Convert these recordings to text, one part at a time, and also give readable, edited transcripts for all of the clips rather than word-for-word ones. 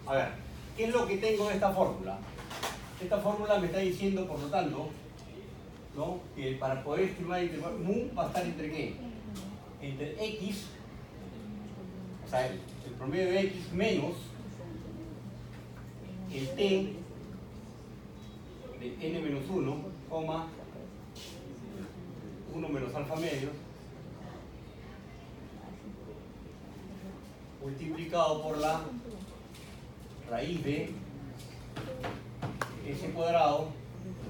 A ver, ¿qué es lo que tengo de esta fórmula? Esta fórmula me está diciendo, por lo tanto, ¿no?, que para poder estimar el intervalo mu va a estar entre ¿qué? Entre x, o sea, el promedio de x menos el t de n menos 1, 1 menos alfa medio, multiplicado por la raíz de s cuadrado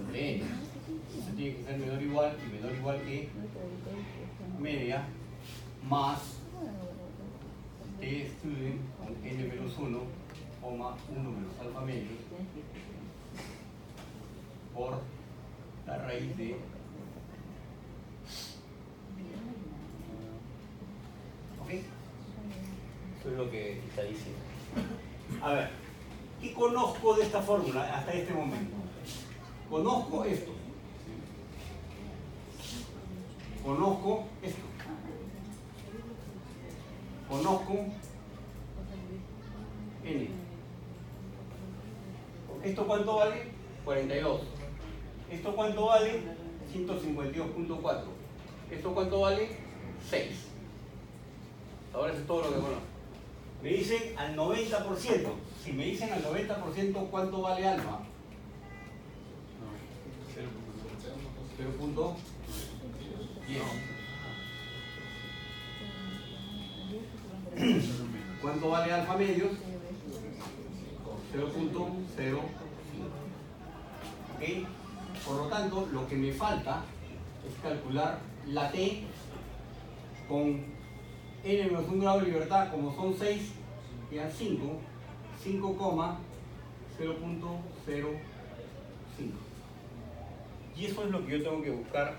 entre n. Eso tiene que ser menor o igual y menor o igual que media más t student con n menos 1, 1 menos alfa medio por la raíz de ¿ok? Eso es lo que está diciendo. A ver, ¿qué conozco de esta fórmula hasta este momento? Conozco esto. Conozco esto. Conozco n. ¿Esto cuánto vale? 42. ¿Esto cuánto vale? 152.4. ¿Esto cuánto vale? 6. Ahora eso es todo lo que conozco. Me dicen al 90%. Si me dicen al 90%, ¿cuánto vale alfa? 0.10. ¿Cuánto vale alfa medios? 0.05. ¿Ok? Por lo tanto, lo que me falta es calcular la t con n menos 1 grado de libertad. Como son 6, quedan 5, 5,0.05. Y eso es lo que yo tengo que buscar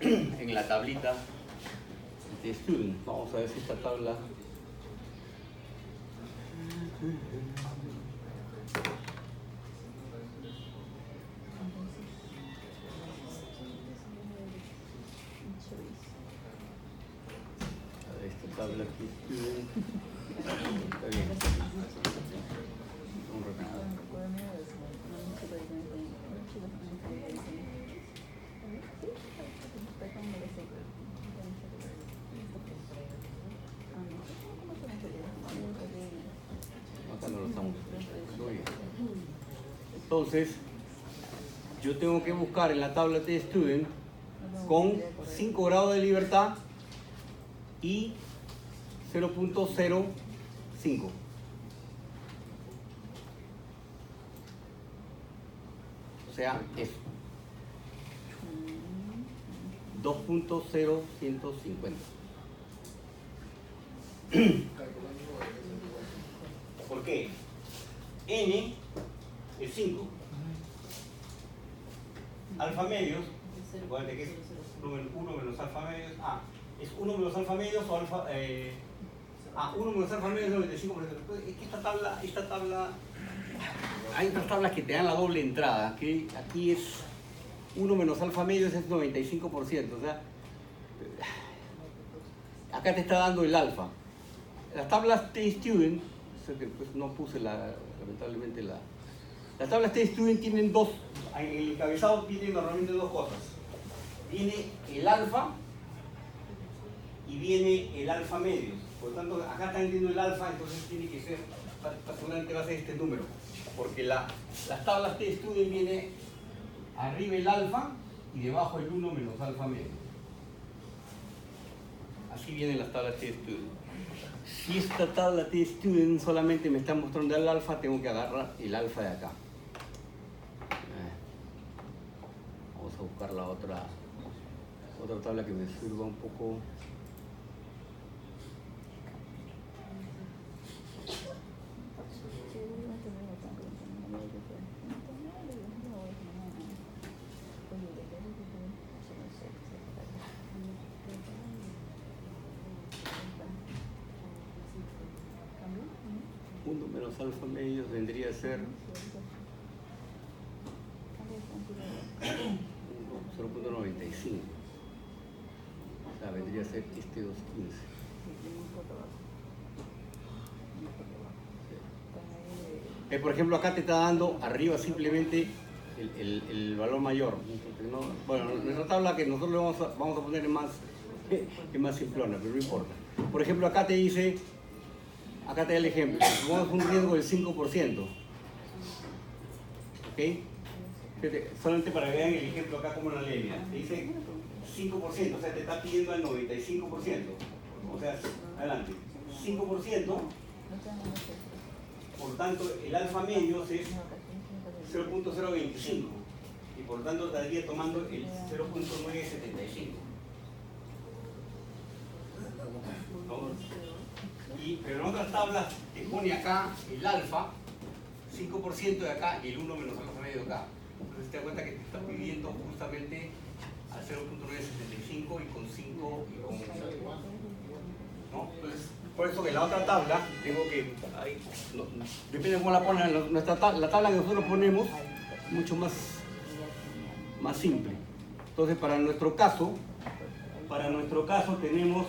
en la tablita de student. Vamos a ver si esta tabla... Esta tabla aquí student... Está bien. Un ordenador. Acá no lo estamos. Entonces, yo tengo que buscar en la tabla de student con 5 grados de libertad y 0.05. O sea, eso. 2.0150. ¿Por qué? N es 5. Alfa medios, recuerden que es 1 menos alfa medios. Es 1 menos alfa medios o alfa. 1 menos alfa medios es 95%. Es que esta tabla. Hay otras tablas que te dan la doble entrada. Que aquí es 1 menos alfa medios es 95%. O sea, acá te está dando el alfa. Las tablas T-Student, que pues no puse lamentablemente las tablas T-Student tienen dos, en el encabezado tienen normalmente dos cosas. Viene el alfa y viene el alfa medios. Por lo tanto, acá están viendo el alfa, entonces tiene que ser, seguramente va a ser este número. Porque las tablas T-Student viene arriba el alfa y debajo el 1 menos alfa medio. Así vienen las tablas T-Student. Si esta tabla T-Student solamente me está mostrando el alfa, tengo que agarrar el alfa de acá. Vamos a buscar la otra tabla que me sirva un poco. Menos alfa medios vendría a ser 0.95. O sea, vendría a ser este 2.15. Por ejemplo, acá te está dando arriba simplemente el valor mayor. ¿No? Bueno, nuestra tabla que nosotros le vamos a poner es más simplona, pero no importa. Por ejemplo, acá te dice, acá te da el ejemplo, tomamos un riesgo del 5%. ¿Ok? Fíjate, solamente para que vean el ejemplo acá como en la línea. Te dice 5%, o sea, te está pidiendo el 95%. O sea, adelante. 5%, por tanto, el alfa medio es 0.025 y por tanto estaría tomando el 0.975. ¿No? Pero en otras tablas te pone acá el alfa, 5% de acá y el 1 menos alfa medio de acá. Entonces te das cuenta que te está pidiendo justamente al 0.975 y con 5 y con... ¿no? Entonces, por eso que la otra tabla, tengo que... depende de cómo la ponen, la tabla que nosotros ponemos mucho más simple. Entonces, para nuestro caso tenemos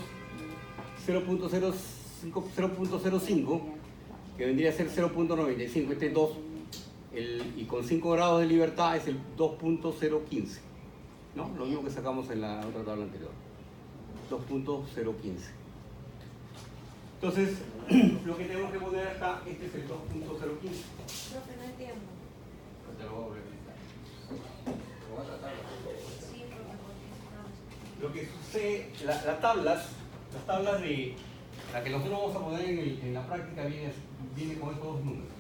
0.05, que vendría a ser 0.95, este es 2, y con 5 grados de libertad es el 2.015, ¿no? Lo mismo que sacamos en la otra tabla anterior, 2.015. Entonces, lo que tenemos que poner acá, este es el 2.015. Profe, no entiendo. Te lo voy a volver a explicar. Sí, profe, Lo que sucede, las tablas de la que nosotros vamos a poner en la práctica viene con estos dos números.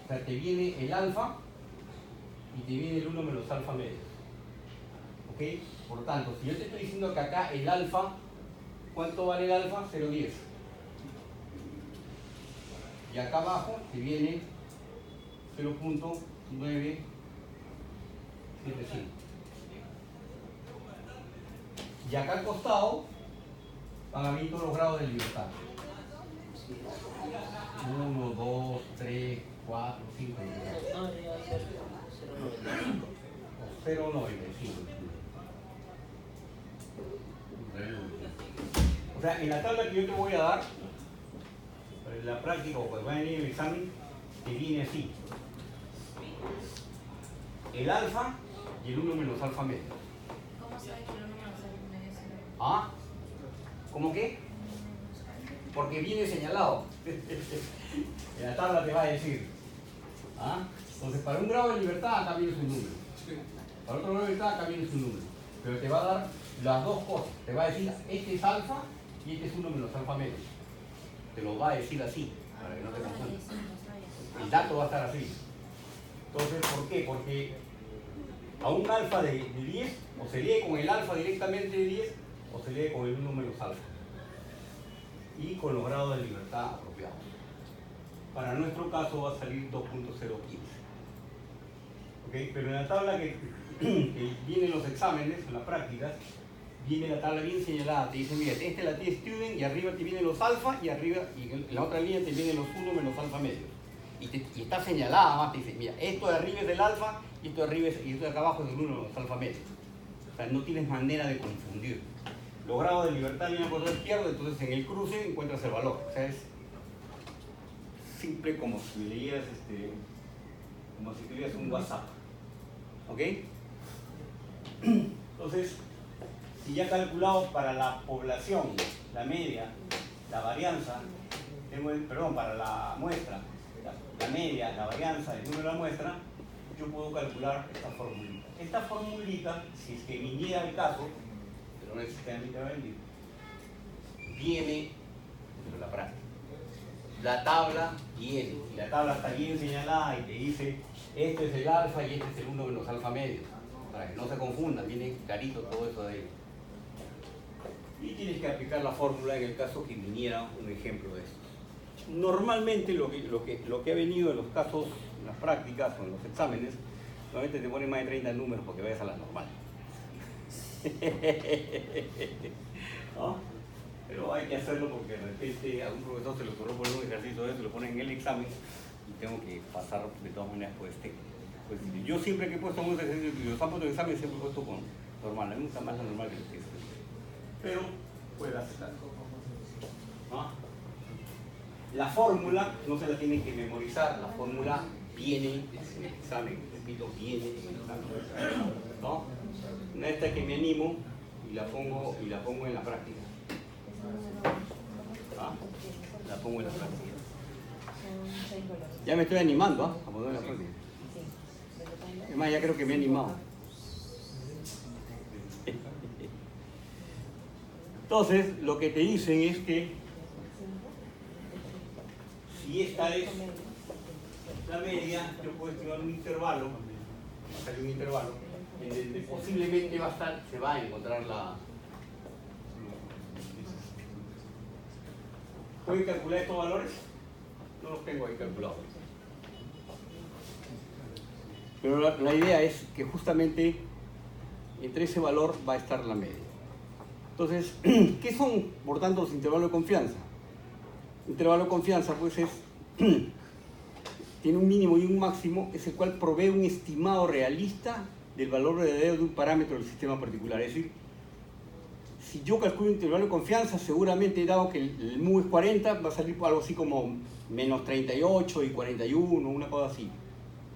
O sea, te viene el alfa y te viene el 1 menos alfa medio. ¿Ok? Por tanto, si yo te estoy diciendo que acá el alfa, ¿cuánto vale el alfa? 0.10. Y acá abajo te viene 0.975. Y acá al costado van a venir todos los grados de libertad. 1, 2, 3, 4, 5. 0.95. O sea, en la tabla que yo te voy a dar, en la práctica o cuando va a venir el examen, te viene así. El alfa y el 1 menos alfa medio. ¿Cómo sabes que el 1 menos alfa medio es 0? ¿Ah? ¿Cómo qué? Porque viene señalado. En la tabla te va a decir. ¿Ah? Entonces, para un grado de libertad acá viene su número. Para otro grado de libertad acá viene su número. Pero te va a dar las dos cosas. Te va a decir, este es alfa y este es 1 menos alfa medio. Te lo va a decir así, para que no te confundas. El dato va a estar así. Entonces, ¿por qué? Porque a un alfa de 10, o se lee con el alfa directamente de 10, o se lee con el 1 menos alfa. Y con los grados de libertad apropiados. Para nuestro caso va a salir 2.015. ¿Ok? Pero en la tabla que vienen los exámenes, en las prácticas, viene la tabla bien señalada. Te dice, mira, esta es la T-Student y arriba te vienen los alfa y arriba, y en la otra línea te vienen los 1 menos alfa medios. Y está señalada, más te dice, mira, esto de arriba es del alfa y esto de arriba y esto de acá abajo es del 1 menos alfa medios. O sea, no tienes manera de confundir. Los grados de libertad vienen por la izquierda, entonces en el cruce encuentras el valor. O sea, es simple como si leyeras como si tuvieras un WhatsApp. ¿Ok? Entonces, si ya calculado para la población, la media, la varianza, para la muestra, la media, la varianza, el número de la muestra, yo puedo calcular esta formulita. Esta formulita, si es que viniera el caso, pero no necesariamente va a venir, viene de la práctica. La tabla viene, y la tabla está bien señalada y te dice, este es el alfa y este es el 1 menos alfa medio. Para que no se confundan, viene clarito todo eso de ahí. Y tienes que aplicar la fórmula en el caso que viniera un ejemplo de esto. Normalmente lo que ha venido en los casos, en las prácticas o en los exámenes, normalmente te ponen más de 30 números porque vayas a la normal. ¿No? Pero hay que hacerlo porque de repente a un profesor se le ocurrió poner un ejercicio de eso, lo ponen en el examen y tengo que pasar de todas maneras por este. Pues yo siempre que he puesto un ejercicio y los campos de examen siempre he puesto con normal, a mí me gusta más la normal que el texto. Pero puede aceptar. ¿No? La fórmula no se la tienen que memorizar, la fórmula viene en el examen, repito, viene en el examen, ¿no? Una esta que me animo y la pongo en la práctica. ¿Ah? La pongo en la práctica. Ya me estoy animando, ¿ah? A poner en la práctica. Es más, ya creo que me he animado. Entonces, lo que te dicen es que si esta es la media, yo puedo estimar un intervalo, va a salir un intervalo, en donde posiblemente se va a encontrar la... ¿Pueden calcular estos valores? No los tengo ahí calculados. Pero la idea es que justamente entre ese valor va a estar la media. Entonces, ¿qué son, por tanto, los intervalos de confianza? Intervalo de confianza, pues, tiene un mínimo y un máximo, es el cual provee un estimado realista del valor verdadero de un parámetro del sistema particular. Es decir, si yo calculo un intervalo de confianza, seguramente, dado que el mu es 40, va a salir algo así como menos 38 y 41, una cosa así.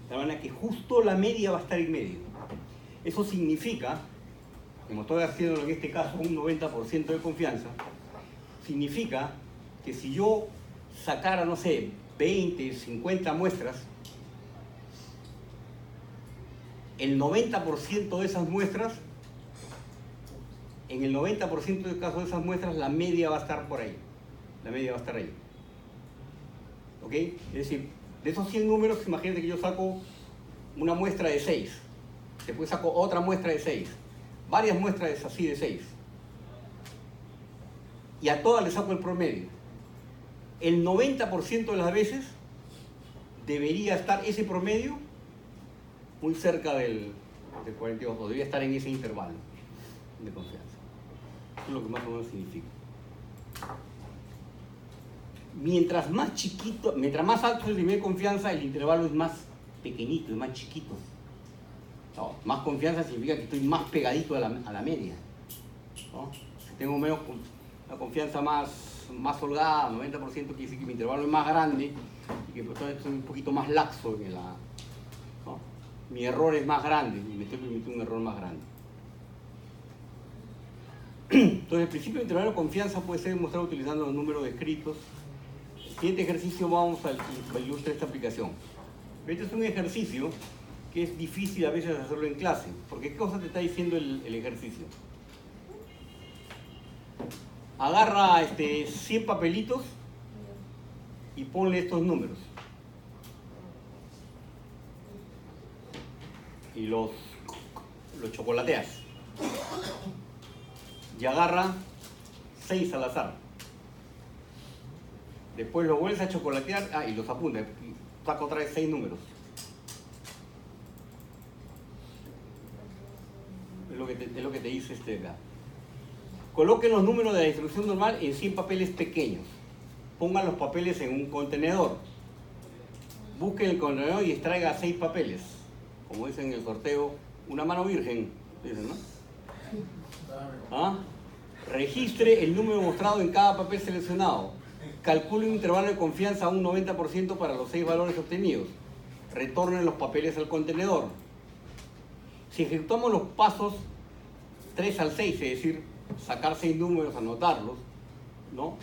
De manera que justo la media va a estar en medio. Eso significa, como estoy haciendo en este caso un 90% de confianza, significa que si yo sacara, no sé, 20, 50 muestras, el 90% de esas muestras, en el 90% del caso de esas muestras, la media va a estar por ahí. La media va a estar ahí. ¿Ok? Es decir, de esos 100 números, imagínate que yo saco una muestra de 6. Después saco otra muestra de 6. Varias muestras así de 6. Y a todas le saco el promedio. El 90% de las veces debería estar ese promedio muy cerca del 42, o debería estar en ese intervalo de confianza. Eso es lo que más o menos significa. Mientras más chiquito, mientras más alto es el nivel de confianza, el intervalo es más pequeñito, es más chiquito. No, más confianza significa que estoy más pegadito a la media, ¿no? Si tengo menos, una confianza más holgada, 90%, quiere decir que mi intervalo es más grande y que por tanto estoy un poquito más laxo en ¿no? Mi error es más grande y me estoy permitiendo un error más grande. Entonces, el principio de intervalo de confianza puede ser demostrado utilizando los números descritos. En el siguiente ejercicio vamos a ilustrar esta aplicación. Este es un ejercicio que es difícil a veces hacerlo en clase, porque ¿qué cosa te está diciendo el ejercicio? Agarra 100 papelitos y ponle estos números. Y los chocolateas. Y agarra 6 al azar. Después los vuelves a chocolatear, y los apunta. Y saca otra vez 6 números. Es lo que te dice acá. Coloquen los números de la distribución normal en 100 papeles pequeños. Pongan los papeles en un contenedor. Busquen el contenedor y extraiga 6 papeles. Como dicen en el sorteo, una mano virgen. Dicen, ¿no? ¿Ah? Registre el número mostrado en cada papel seleccionado. Calcule un intervalo de confianza a un 90% para los 6 valores obtenidos. Retornen los papeles al contenedor. Si ejecutamos los pasos 3 al 6, es decir, sacar 6 números, anotarlos, ¿no?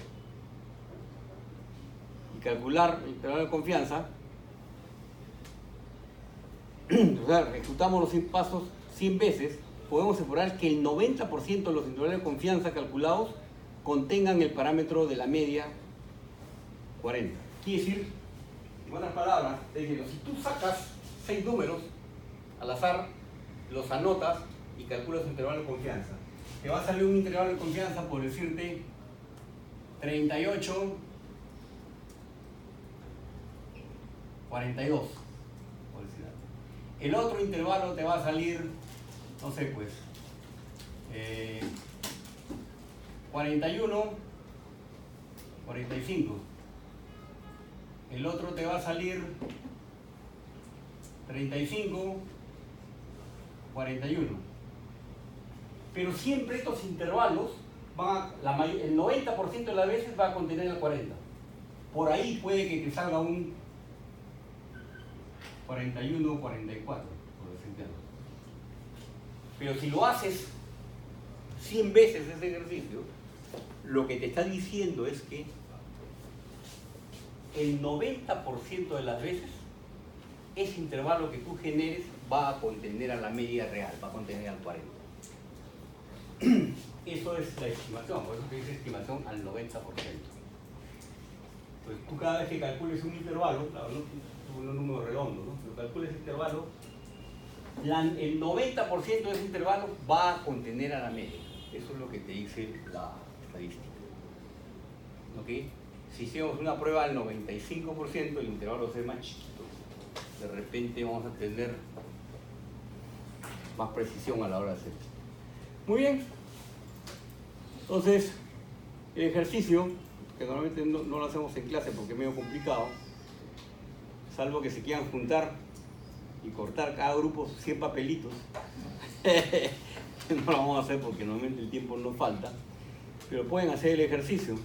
Y calcular el intervalo de confianza, o sea, ejecutamos los 100 pasos 100 veces, podemos asegurar que el 90% de los intervalos de confianza calculados contengan el parámetro de la media 40. Quiere decir, en otras palabras, es decir, si tú sacas 6 números al azar, los anotas y calculas el intervalo de confianza, te va a salir un intervalo de confianza, por decirte, 38, 42, por decir algo. El otro intervalo te va a salir, no sé, pues, 41, 45. El otro te va a salir 35, 41. Pero siempre estos intervalos, el 90% de las veces va a contener el 40. por ahí puede que te salga un 41 o 44, por decirte algo. Pero si lo haces 100 veces ese ejercicio, lo que te está diciendo es que el 90% de las veces ese intervalo que tú generes va a contener a la media real, va a contener al 40. Eso es la estimación, por eso te dice estimación al 90%. Pues tú cada vez que calcules un intervalo, claro, no un número redondo, ¿no? Pero calcules el intervalo, el 90% de ese intervalo va a contener a la media. Eso es lo que te dice la estadística. ¿Ok? Si hicimos una prueba al 95%, el intervalo va a ser más chiquito. De repente vamos a tener más precisión a la hora de hacer. Muy bien. Entonces, el ejercicio, que normalmente no lo hacemos en clase porque es medio complicado, salvo que se quieran juntar y cortar cada grupo 100 papelitos. No lo vamos a hacer porque normalmente el tiempo no falta, pero pueden hacer el ejercicio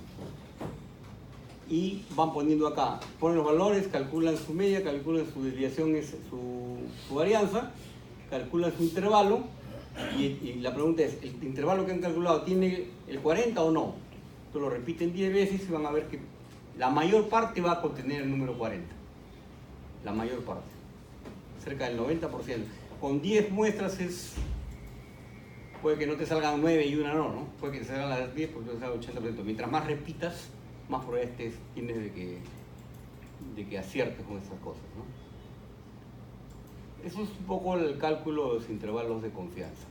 y van poniendo acá, ponen los valores, calculan su media, calculan su desviación, su varianza, calculan su intervalo y la pregunta es, ¿el intervalo que han calculado tiene el 40 o no? Entonces lo repiten 10 veces y van a ver que la mayor parte va a contener el número 40, la mayor parte, cerca del 90%. Con 10 muestras puede que no te salgan 9 y una no, puede que te salgan las 10 porque te salga el 80%. Mientras más repitas, más probabilidades tienes de que aciertes con esas cosas, ¿no? Eso es un poco el cálculo de los intervalos de confianza.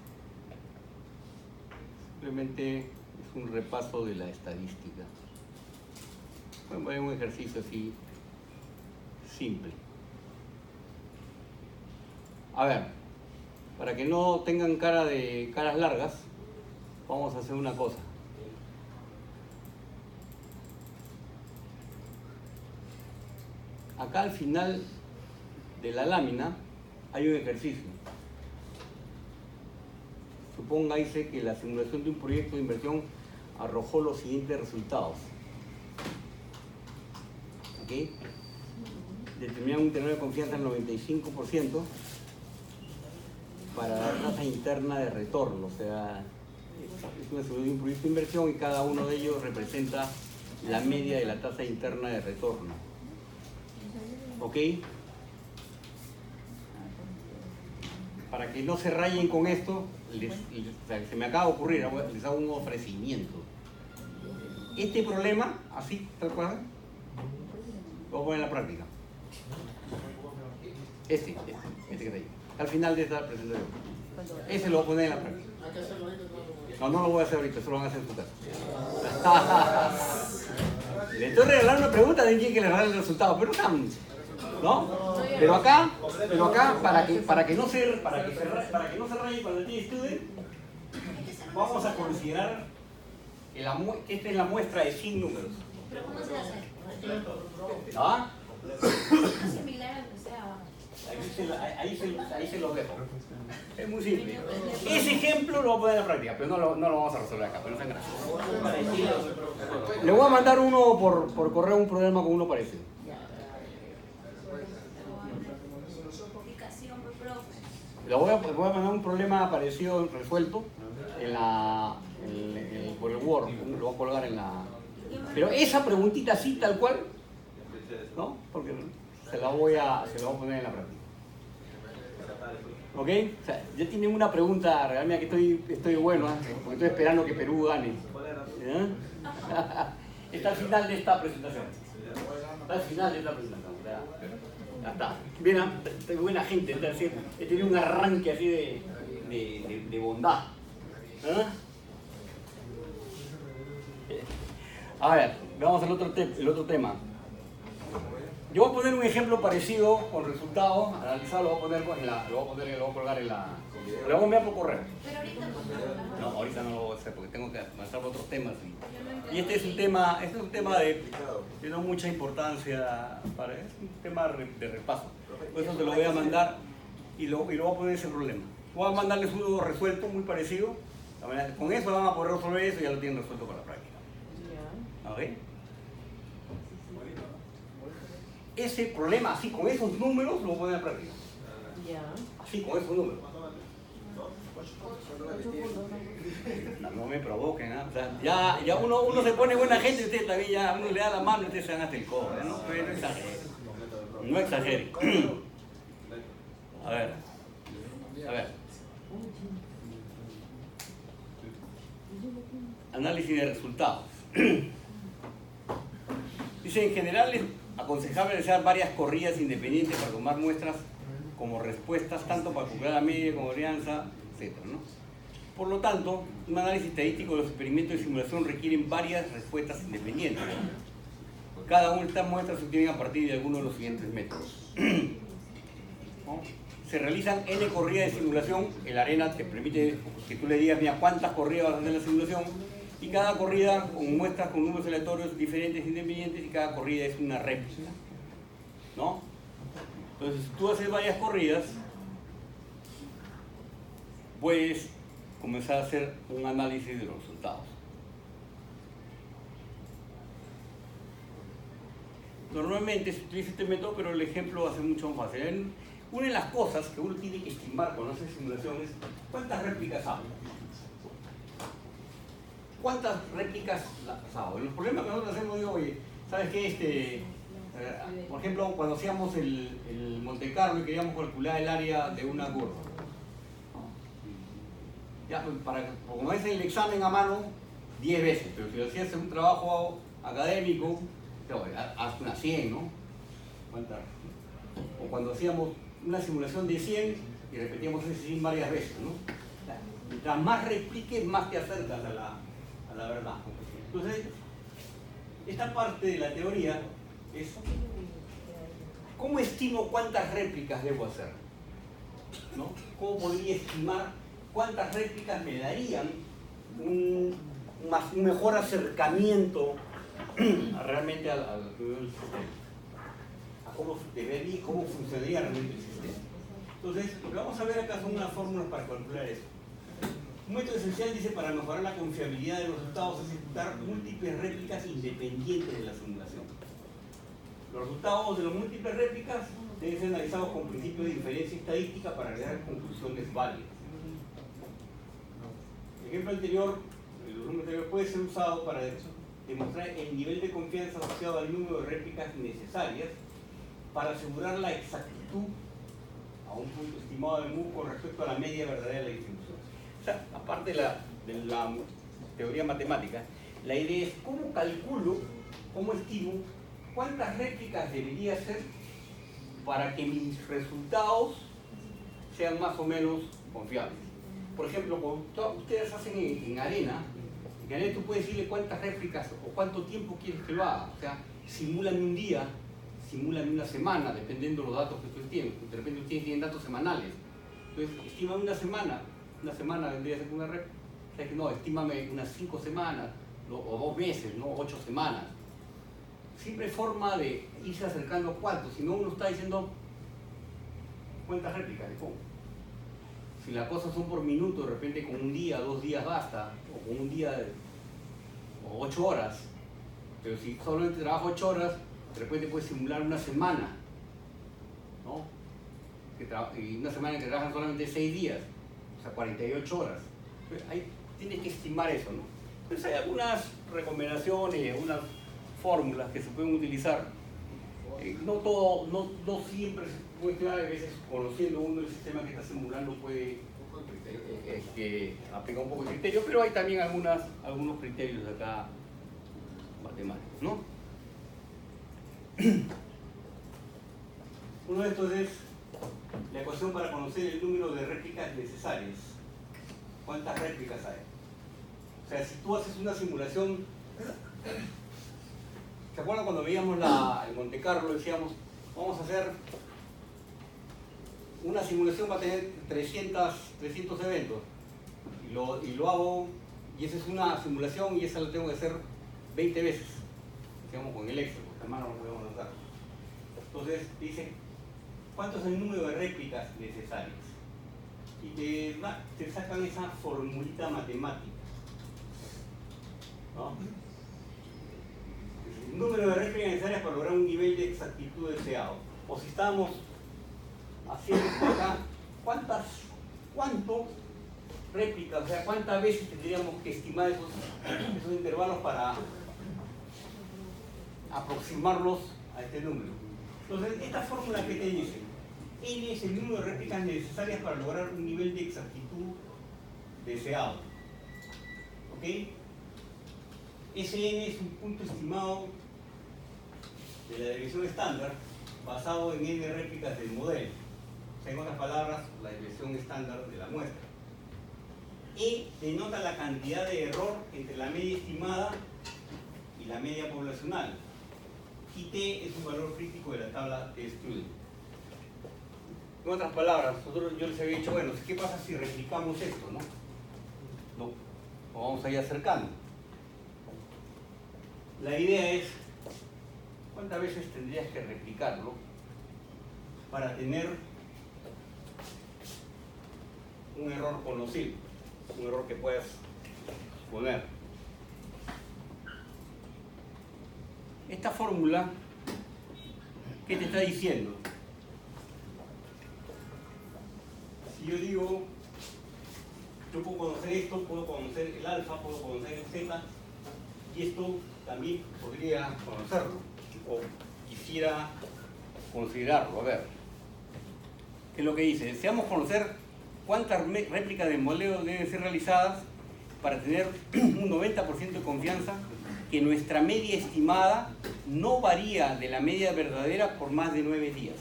Simplemente es un repaso de la estadística. Bueno, es un ejercicio así simple. A ver, para que no tengan caras largas, vamos a hacer una cosa. Acá al final de la lámina hay un ejercicio. Dice que la simulación de un proyecto de inversión arrojó los siguientes resultados. ¿Ok? Determinar un intervalo de confianza del 95% para la tasa interna de retorno. O sea, es una simulación de un proyecto de inversión y cada uno de ellos representa la media de la tasa interna de retorno. ¿Ok? Para que no se rayen con esto, se me acaba de ocurrir, les hago un ofrecimiento. Este problema, así, ¿te acuerdas? Lo voy a poner en la práctica. Este que está ahí. Al final de esta presentación. Ese lo voy a poner en la práctica. No lo voy a hacer ahorita, eso lo van a hacer en tu casa. Le estoy regalando una pregunta de quién que le regale el resultado, pero ¿no? Pero acá para que no se raye cuando el student, vamos a considerar que esta es la muestra de 100 números. ¿Pero cómo se hace? ¿Ah? Es similar al que sea. Ahí se los dejo. Es muy simple. Ese ejemplo lo voy a poner en la práctica, pero no lo vamos a resolver acá, pero no sean gracias. Le voy a mandar uno por correo, un problema con uno parecido. Le voy a mandar un problema parecido resuelto por el Word, lo voy a colgar en la... Pero esa preguntita así, tal cual, ¿no? Porque se la voy a poner en la práctica. ¿Ok? O sea, ya tienen una pregunta, realmente que estoy bueno, porque estoy esperando que Perú gane. Está al final de esta presentación. Ya está. Bien, buena gente, he tenido un arranque así de bondad. A ver, vamos al el otro tema. Yo voy a poner un ejemplo parecido con resultados, analizado, lo voy a colgar en la... Lo voy a enviar por correo. Pero ahorita no, ahorita no lo voy a hacer porque tengo que avanzar por otros temas. Y este es un tema de no mucha importancia, es un tema de repaso. Por eso te lo voy a mandar y lo voy a poner ese problema. Voy a mandarles uno resuelto muy parecido. Con eso van a poder resolver eso y ya lo tienen resuelto para la práctica. ¿Ok? ese problema, así con esos números, lo voy a poner para arriba. Ya. Así con esos números. No me provoquen, ¿eh? O sea, ya uno se pone buena gente, usted también ya uno le da la mano y ustedes se dan hasta el codo, ¿eh? No, pero no exagere. No exagere. A ver. Análisis de resultados. Dice, en general es aconsejable realizar varias corridas independientes para tomar muestras como respuestas, tanto para calcular la media como varianza, etc., ¿no? Por lo tanto, un análisis estadístico de los experimentos de simulación requieren varias respuestas independientes. Cada una de estas muestras se obtienen a partir de alguno de los siguientes métodos. ¿No? Se realizan N corridas de simulación. El ARENA te permite que tú le digas, mira, cuántas corridas vas a hacer en la simulación, y cada corrida con muestras con números aleatorios diferentes, independientes, y cada corrida es una réplica, ¿no? Entonces, si tú haces varias corridas, puedes comenzar a hacer un análisis de los resultados. Normalmente se utiliza este método, pero el ejemplo va a ser mucho más fácil. Una de las cosas que uno tiene que estimar cuando hace simulaciones, ¿cuántas réplicas hago? ¿Cuántas réplicas hago? Los problemas que nosotros hacemos, digo, oye, ¿sabes qué? Por ejemplo, cuando hacíamos el Monte Carlo y queríamos calcular el área de una curva. Ya, como es el examen a mano, 10 veces, pero si lo hacías en un trabajo académico, haz unas 100, ¿no? ¿Cuántas? O cuando hacíamos una simulación de 100 y repetíamos ese 100 varias veces, ¿no? Mientras más repliques, más te acercas a la verdad. Entonces, esta parte de la teoría es ¿cómo estimo cuántas réplicas debo hacer? ¿No? ¿Cómo podría estimar cuántas réplicas me darían un mejor acercamiento realmente al sistema? A cómo funcionaría realmente el sistema. Entonces, lo que vamos a ver acá son unas fórmulas para calcular eso. Un método esencial dice, para mejorar la confiabilidad de los resultados, es ejecutar múltiples réplicas independientes de la simulación. Los resultados de las múltiples réplicas deben ser analizados con principios de inferencia estadística para llegar a conclusiones válidas. El ejemplo anterior, puede ser usado para demostrar el nivel de confianza asociado al número de réplicas necesarias para asegurar la exactitud a un punto estimado de mu con respecto a la media verdadera de la distribución. O sea, aparte de la teoría matemática, la idea es cómo calculo, cómo estimo cuántas réplicas debería hacer para que mis resultados sean más o menos confiables. Por ejemplo, cuando ustedes hacen en ARENA, tú puedes decirle cuántas réplicas o cuánto tiempo quieres que lo haga. O sea, simúlame un día, simúlame una semana, dependiendo de los datos que ustedes tienen. De repente ustedes tienen datos semanales. Entonces, estímame una semana vendría a ser una réplica. O sea, que no, estímame unas 5 semanas, ¿no? O 2 meses, ¿no? 8 semanas. Siempre hay forma de irse acercando a cuánto, si no uno está diciendo cuántas réplicas le pongo. Si las cosas son por minuto, de repente con un día, 2 días basta, o con un día o 8 horas. Pero si solamente trabajo 8 horas, de repente puedes simular una semana, ¿no? Y una semana que trabajan solamente 6 días, o sea, 48 horas. Entonces, ahí tienes que estimar eso, ¿no? Entonces hay algunas recomendaciones, algunas fórmulas que se pueden utilizar. No siempre se puede estimar, a veces conociendo uno el sistema que está simulando puede aplicar un poco de criterio, pero hay también algunos criterios acá matemáticos, ¿no? Uno de estos es la ecuación para conocer el número de réplicas necesarias. ¿Cuántas réplicas hay? O sea, si tú haces una simulación, ¿se acuerdan cuando veíamos el Monte Carlo? Decíamos, vamos a hacer una simulación, va a tener 300 eventos. Y lo hago, y esa es una simulación, y esa la tengo que hacer 20 veces. Digamos con el Excel, porque además no lo podemos hacer. Entonces dice, ¿cuánto es el número de réplicas necesarias? Y te sacan esa formulita matemática, ¿no? El número de réplicas necesarias para lograr un nivel de exactitud deseado. O si estamos haciendo acá, ¿cuánto réplicas, o sea, cuántas veces tendríamos que estimar esos intervalos para aproximarlos a este número? Entonces, esta fórmula que te dice, N es el número de réplicas necesarias para lograr un nivel de exactitud deseado. ¿Ok? Sn es un punto estimado de la desviación estándar basado en n réplicas del modelo. O sea, en otras palabras, la desviación estándar de la muestra. E denota la cantidad de error entre la media estimada y la media poblacional. Y T es un valor crítico de la tabla de Student. En otras palabras, yo les había dicho, bueno, ¿qué pasa si replicamos esto, no? No, lo vamos a ir acercando. La idea es, ¿cuántas veces tendrías que replicarlo para tener un error conocido? Un error que puedas poner. Esta fórmula, ¿qué te está diciendo? Si yo digo, yo puedo conocer esto, puedo conocer el alfa, puedo conocer el zeta, y esto también podría conocerlo, o quisiera considerarlo. A ver, ¿qué es lo que dice? Deseamos conocer cuántas réplicas de modelo deben ser realizadas para tener un 90% de confianza que nuestra media estimada no varía de la media verdadera por más de 9 días.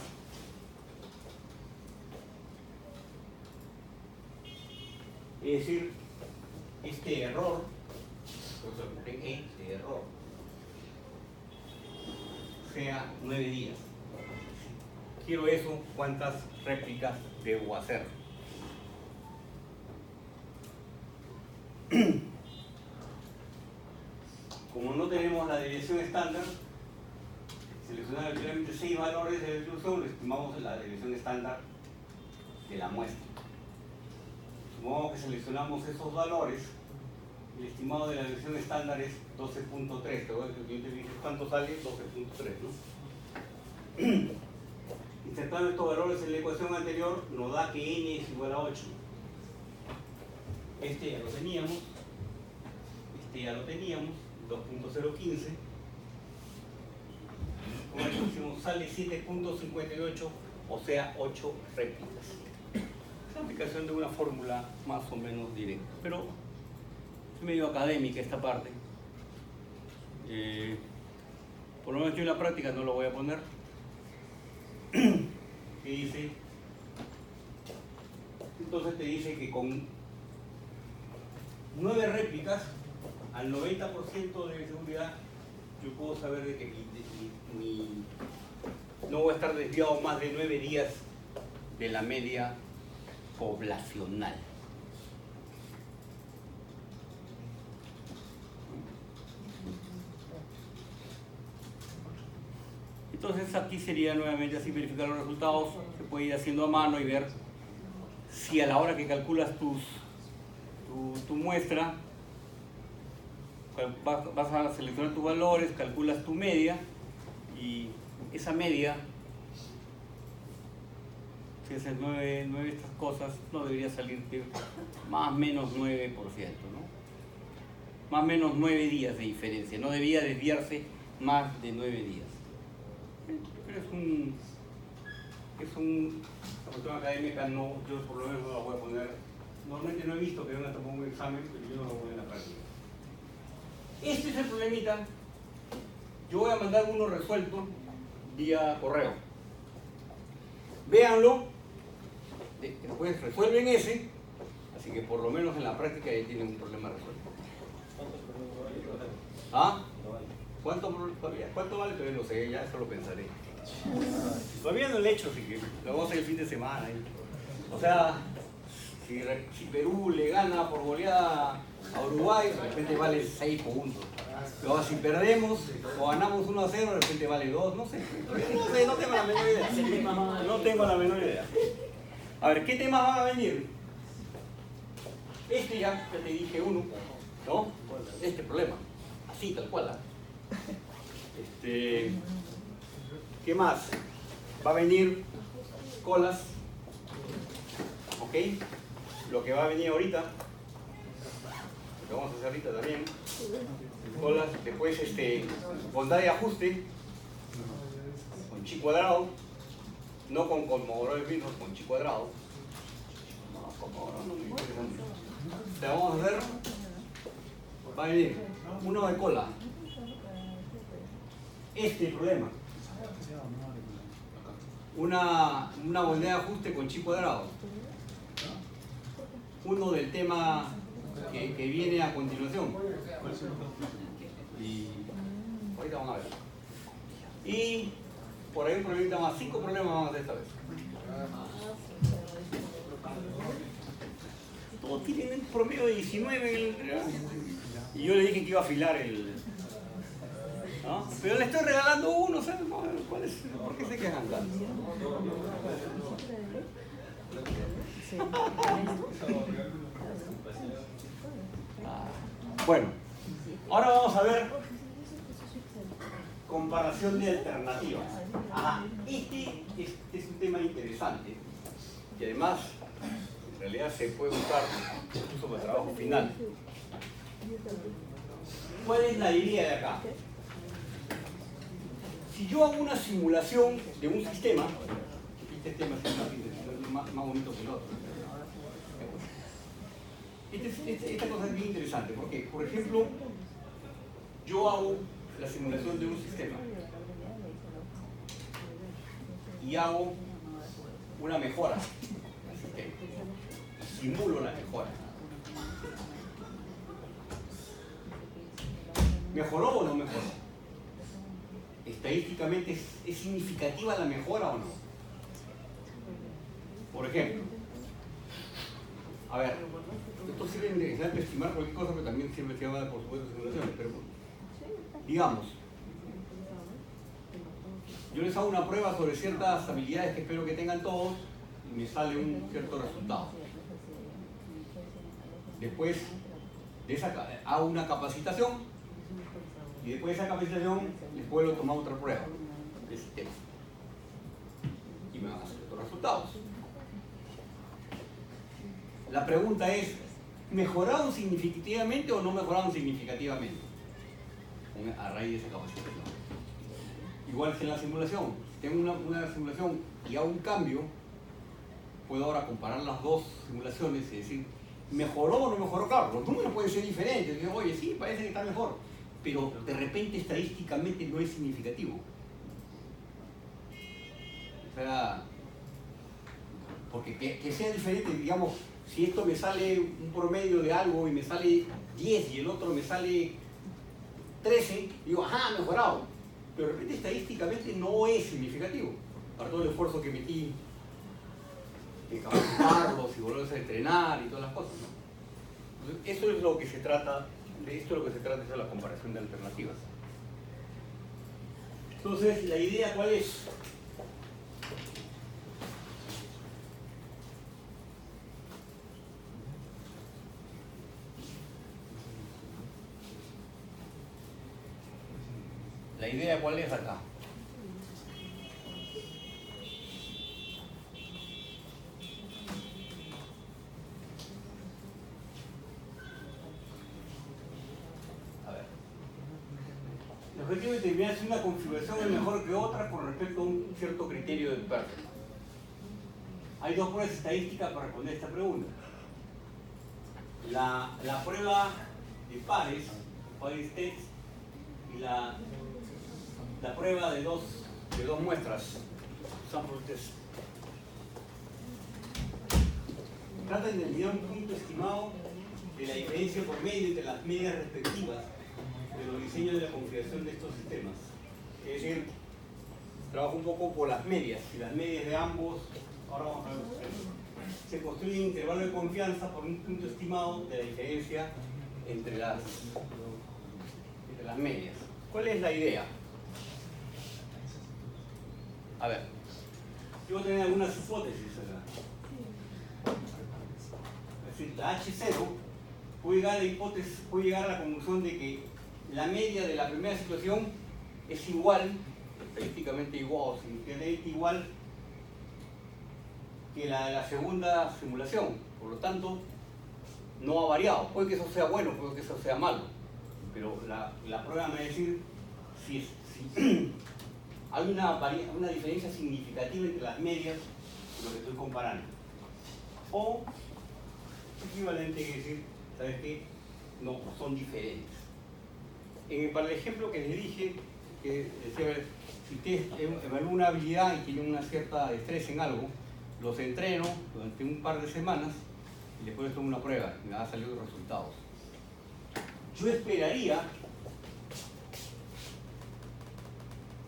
Es decir, este error, este error, sea 9 días. Quiero eso, ¿cuántas réplicas debo hacer? Como no tenemos la desviación estándar, seleccionar originalmente 6 valores de exclusión, lo estimamos la desviación estándar de la muestra. Supongamos que seleccionamos esos valores, el estimado de la desviación estándar es 12.3. Yo te dije cuánto sale, 12.3, ¿no? Insertando estos valores en la ecuación anterior, nos da que n es igual a 8. Este ya lo teníamos, 2.015. Como decimos, sale 7.58, o sea, 8 réplicas. Es la aplicación de una fórmula más o menos directa, pero es medio académica esta parte. Por lo menos yo en la práctica no lo voy a poner. ¿Qué dice? Entonces te dice que con 9 réplicas al 90% de seguridad yo puedo saber de que no voy a estar desviado más de 9 días de la media poblacional. Entonces aquí sería nuevamente así verificar los resultados. Se puede ir haciendo a mano y ver si a la hora que calculas tu muestra, vas a seleccionar tus valores, calculas tu media, y esa media, si haces 9 estas cosas, no debería salirte más o menos 9%, ¿no? Más o menos 9 días de diferencia, no debería desviarse más de 9 días. Pero es un la cuestión académica, no, yo por lo menos no la voy a poner. Normalmente no he visto que venga a tomar un examen, pero yo no lo voy en la práctica. Este es el problemita. Yo voy a mandar uno resuelto vía correo. Véanlo. Después resuelven ese. Así que por lo menos en la práctica ya tienen un problema resuelto. ¿Ah? ¿Cuánto vale? Todavía no sé, ya eso lo pensaré. Todavía no lo he hecho, así que lo vamos a hacer el fin de semana. O sea, si Perú le gana por goleada a Uruguay, de repente vale 6 puntos. Pero si perdemos o ganamos 1-0, de repente vale 2, no sé. No sé, no tengo la menor idea. No tengo la menor idea. A ver, ¿qué temas van a venir? Este ya te dije uno, ¿no? Este problema. Así, tal cual. ¿Qué más? Va a venir colas, ¿ok? Lo que va a venir ahorita, lo que vamos a hacer ahorita también, colas, después bondad de ajuste, con chi cuadrado, no con conmovedores mismos, con chi cuadrado. No, conmovedor no me interesa mucho. Te vamos a hacer, va a venir uno de cola. Este problema. Una bondad de ajuste con chi cuadrado. Uno del tema que viene a continuación. Y ahorita vamos a ver. Y por ahí un problemita más, 5 problemas vamos a hacer esta vez. Todos tienen un promedio de 19 y yo le dije que iba a afilar el... ¿no? Pero le estoy regalando uno, ¿sabes? ¿Cuál es? ¿Por qué se quejan tanto? Bueno, ahora vamos a ver comparación de alternativas. Este es un tema interesante y además en realidad se puede usar incluso para trabajo final. ¿Cuál es la idea de acá? Si yo hago una simulación de un sistema, este tema es más bonito que el otro. Esta cosa es bien interesante porque, por ejemplo, yo hago la simulación de un sistema y hago una mejora al sistema. Simulo la mejora. ¿Mejoró o no mejoró? ¿Estadísticamente es significativa la mejora o no? Por ejemplo, a ver, esto sirve de estimar cualquier cosa, pero también sirve por supuesto simulaciones, pero digamos, yo les hago una prueba sobre ciertas habilidades que espero que tengan todos y me sale un cierto resultado. Después de esa hago una capacitación y después de esa capacitación les puedo tomar otra prueba de ese tema y me van a hacer otros resultados. La pregunta es, ¿mejoraron significativamente o no mejoraron significativamente a raíz de esa capacitación? Igual que en la simulación, si tengo una simulación y hago un cambio, puedo ahora comparar las dos simulaciones y decir, ¿mejoró o no mejoró? Claro, los números pueden ser diferentes. Digo, oye, sí, parece que está mejor, pero de repente estadísticamente no es significativo. O sea, porque que sea diferente, digamos, si esto me sale un promedio de algo y me sale 10 y el otro me sale 13, digo, ajá, mejorado. Pero de repente estadísticamente no es significativo. Para todo el esfuerzo que metí en capacitarlos y volverlos a entrenar y todas las cosas, ¿no? Entonces, eso es lo que se trata, de esto es lo que se trata, es la comparación de alternativas. Entonces, ¿la idea cuál es? ¿La idea cuál es acá? A ver. El objetivo es determinar si una configuración es mejor que otra con respecto a un cierto criterio de performance. Hay dos pruebas estadísticas para responder esta pregunta. La prueba de pares, pair states, y la prueba de dos muestras, sample test. Trata de determinar un punto estimado de la diferencia por medio entre las medias respectivas de los diseños de la configuración de estos sistemas. Es decir, trabajo un poco por las medias, y las medias de ambos, ahora vamos a ver, se construye un intervalo de confianza por un punto estimado de la diferencia entre las medias. ¿Cuál es la idea? A ver, yo voy a tener algunas hipótesis acá. Es decir, la H0 puede llegar a la conclusión de que la media de la primera situación es igual estadísticamente igual, o significativamente igual que la de la segunda simulación. Por lo tanto, no ha variado. Puede que eso sea bueno, puede que eso sea malo. Pero la prueba me va a decir si hay una diferencia significativa entre las medias y lo que estoy comparando. O equivalente que decir, ¿sabes qué? No, son diferentes. Para el ejemplo que les dije, que decía, si ustedes evalúan una habilidad y tienen una cierta destreza en algo, los entreno durante un par de semanas y después les tomo una prueba y me van a salir los resultados. Yo esperaría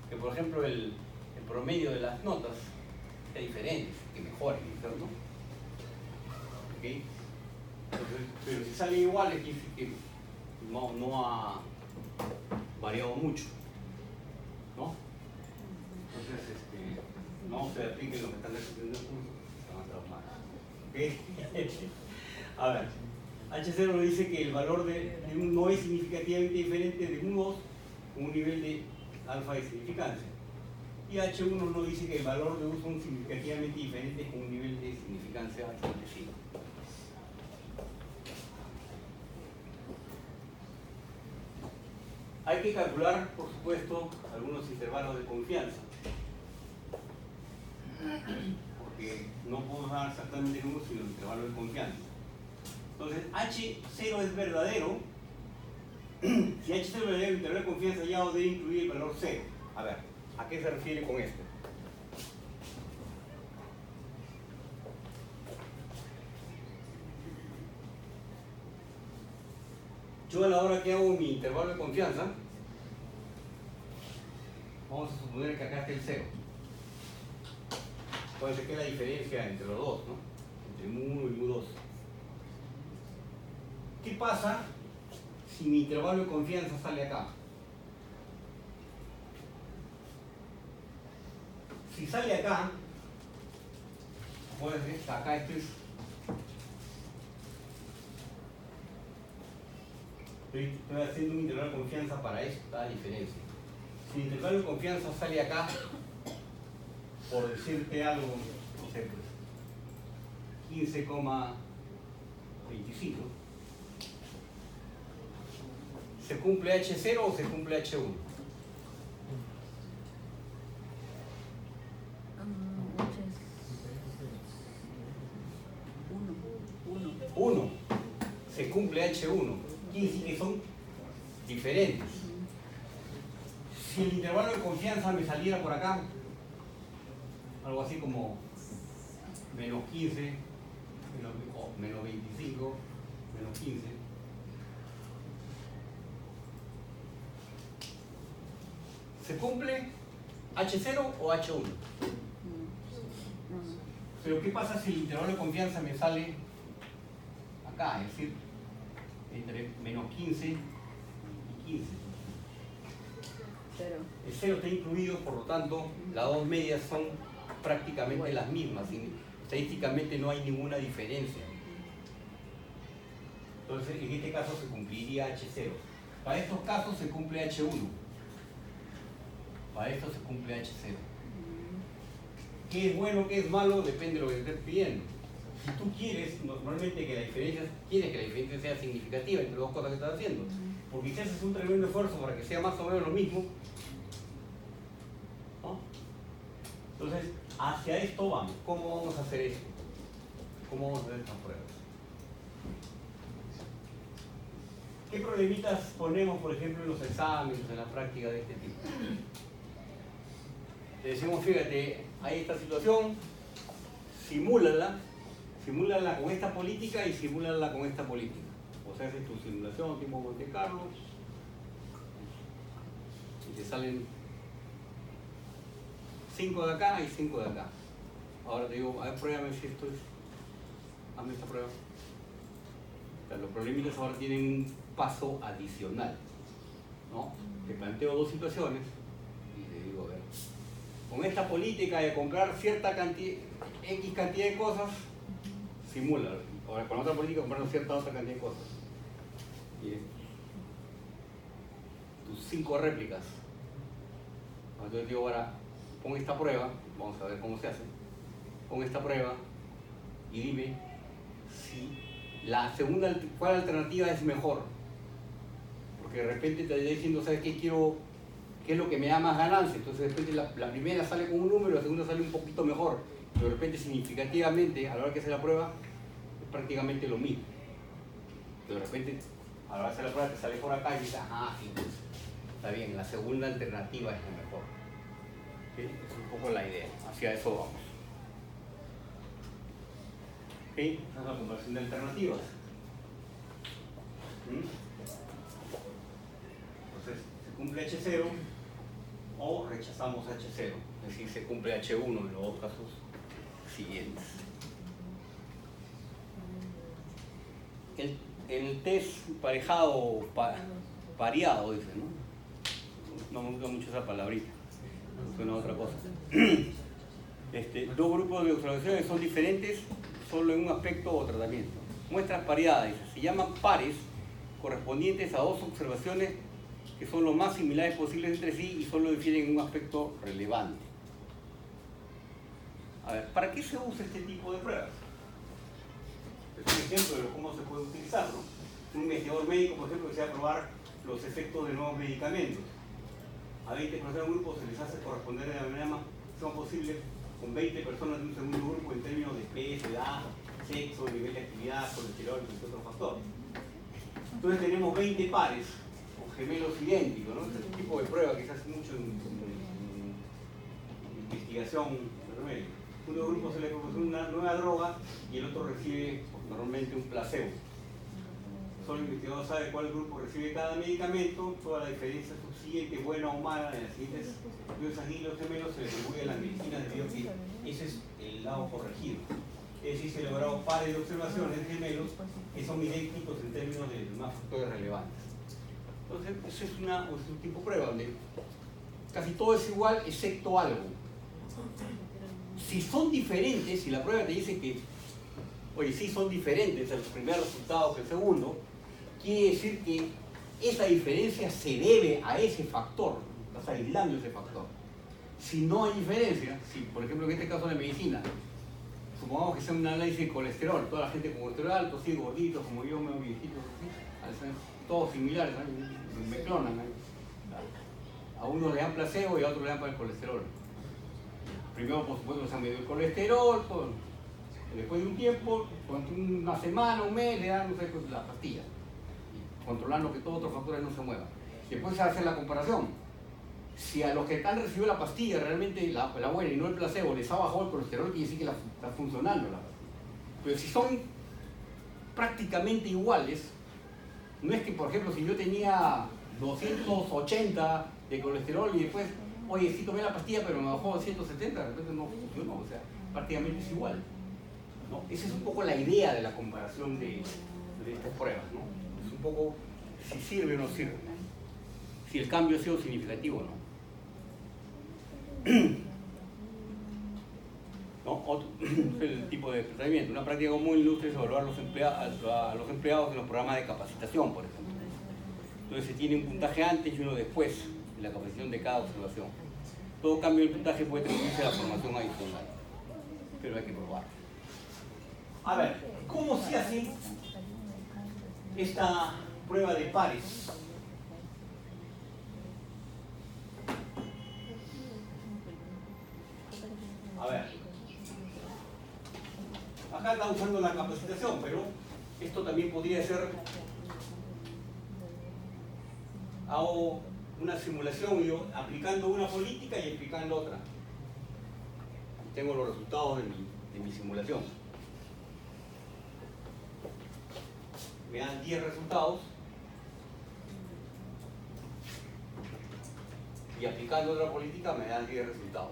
que, por ejemplo, el promedio de las notas sea diferente, que mejoren, ¿no? ¿Okay? Entonces, pero si salen iguales, quiere decir que no ha variado mucho, ¿no? Entonces, no se apliquen lo que están recibiendo el curso, se van a traumar. ¿Okay? A ver, H0 nos dice que el valor de no es significativamente diferente de un 2 con un nivel de alfa de significancia. Y H1 nos dice que el valor de U son significativamente diferentes con un nivel de significancia establecido. Hay que calcular, por supuesto, algunos intervalos de confianza. Porque no podemos dar exactamente el 1 sino el intervalo de confianza. Entonces, H0 es verdadero. Si H0 es verdadero, el intervalo de confianza ya debe incluir el valor 0. A ver, ¿a qué se refiere con esto? Yo a la hora que hago mi intervalo de confianza, vamos a suponer que acá está el 0. Puede ser que es la diferencia entre los dos, ¿no? Entre mu1 y mu2. ¿Qué pasa si mi intervalo de confianza sale acá? Si sale acá, puede ser, acá estoy haciendo un intervalo de confianza para esta diferencia. Si el intervalo de confianza sale acá, por decirte algo, no sé, pues 15,25, ¿se cumple H0 o se cumple H1? 1. Se cumple H1. Quiere decir que son diferentes. Si el intervalo de confianza me saliera por acá, algo así como menos 15, menos 25, menos 15, ¿se cumple H0 o H1? Pero ¿qué pasa si el intervalo de confianza me sale acá? Es decir, entre menos 15 y 15. El 0 está incluido, por lo tanto, las dos medias son prácticamente las mismas. Estadísticamente no hay ninguna diferencia. Entonces, en este caso se cumpliría H0. Para estos casos se cumple H1. Para esto se cumple H0. ¿Qué es bueno, qué es malo? Depende de lo que estés pidiendo. Si tú quieres, normalmente que la diferencia sea significativa entre dos cosas que estás haciendo. Porque si haces un tremendo esfuerzo para que sea más o menos lo mismo, ¿no? Entonces, hacia esto vamos. ¿Cómo vamos a hacer esto? ¿Cómo vamos a hacer estas pruebas? ¿Qué problemitas ponemos, por ejemplo, en los exámenes, en la práctica de este tipo? Te decimos, fíjate, hay esta situación, simúlala con esta política y simúlala con esta política. O sea, haces tu simulación tipo Monte Carlo y te salen 5 de acá y 5 de acá. Ahora te digo, a ver, pruébame si esto es. Hazme esta prueba. O sea, los problemitas ahora tienen un paso adicional, ¿no? Te planteo dos situaciones y te digo, a ver, con esta política de comprar cierta cantidad, X cantidad de cosas, simula. Ahora, con otra política, comprar cierta otra cantidad de cosas. Y tus 5 réplicas. Entonces digo, ahora, pon esta prueba, vamos a ver cómo se hace, pon esta prueba y dime si la segunda, cuál alternativa es mejor. Porque de repente te está diciendo, ¿sabes qué quiero? ¿Qué es lo que me da más ganancia? Entonces de repente la primera sale con un número, la segunda sale un poquito mejor, pero de repente significativamente, a la hora que hace la prueba, es prácticamente lo mismo. Pero de repente, a la hora de hacer la prueba te sale por acá y dices, ah, sí, pues, está bien, la segunda alternativa es la mejor. ¿Sí? Es un poco la idea, hacia eso vamos. ¿Ok? Esa es la comparación de alternativas. Entonces, se cumple H0 o rechazamos H0, es decir, se cumple H1 en los dos casos siguientes. El test parejado pareado, dice, ¿no? No me gusta mucho esa palabrita, suena a otra cosa. Dos grupos de observaciones son diferentes solo en un aspecto o tratamiento. Muestras pareadas, dice, se llaman pares correspondientes a dos observaciones que son lo más similares posibles entre sí y solo difieren en un aspecto relevante. A ver, ¿para qué se usa este tipo de pruebas? Es un ejemplo de cómo se puede utilizar, ¿no? Un investigador médico, por ejemplo, desea probar los efectos de nuevos medicamentos. A 20 personas de un grupo se les hace corresponder de la manera más posible con 20 personas de un segundo grupo en términos de peso, edad, sexo, nivel de actividad, colesterol y otros factores. Entonces tenemos 20 pares o gemelos idénticos, ¿no? Este es un tipo de prueba que se hace mucho en investigación médica. Uno grupo se le proporciona una nueva droga y el otro recibe normalmente un placebo. Solo el investigador sabe cuál grupo recibe cada medicamento, toda la diferencia subsiguiente, buena o mala, en las siguientes dosis y los gemelos se le atribuye a la medicina debido a que ese es el lado corregido. Es decir, se lograron pares de observaciones de gemelos que son idénticos en términos de los más factores relevantes. Entonces, eso es un tipo de prueba donde casi todo es igual excepto algo. Si son diferentes, si la prueba te dice que, oye, sí son diferentes el primer resultado que el segundo, quiere decir que esa diferencia se debe a ese factor, estás aislando ese factor. Si no hay diferencia, si por ejemplo en este caso de medicina, supongamos que sea un análisis de colesterol, toda la gente con colesterol alto, sí, gorditos, como yo, medio viejitos, así, todos similares, ¿no? Me clonan, ¿no? A unos le dan placebo y a otros le dan para el colesterol. Primero, por supuesto, se han medido el colesterol, después de un tiempo, una semana, un mes, le dan, no sé, pues, la pastilla, controlando que todos otros factores no se muevan. Después se hace la comparación. Si a los que han recibido la pastilla, realmente la buena y no el placebo, les ha bajado el colesterol, quiere decir que está funcionando la pastilla. Pero si son prácticamente iguales, no es que, por ejemplo, si yo tenía 280 de colesterol y después, oye, sí tomé la pastilla pero me bajó a 170, de repente no funcionó, o sea, prácticamente es igual, ¿no? Esa es un poco la idea de la comparación de estas pruebas, ¿no? Es un poco si sirve o no sirve, si el cambio ha sido significativo o no. ¿No? Otro, el tipo de procedimiento. Una práctica común en la industria es evaluar a los empleados en los programas de capacitación, por ejemplo. Entonces se tiene un puntaje antes y uno después de la capacitación de cada observación. Todo cambio del puntaje puede traducirse a la formación adicional, pero hay que probar. A ver, ¿cómo se hace esta prueba de pares? A ver, acá está usando la capacitación, pero esto también podría ser, hago una simulación yo aplicando una política y aplicando otra. Tengo los resultados de mi simulación. Me dan 10 resultados y aplicando otra política me dan 10 resultados.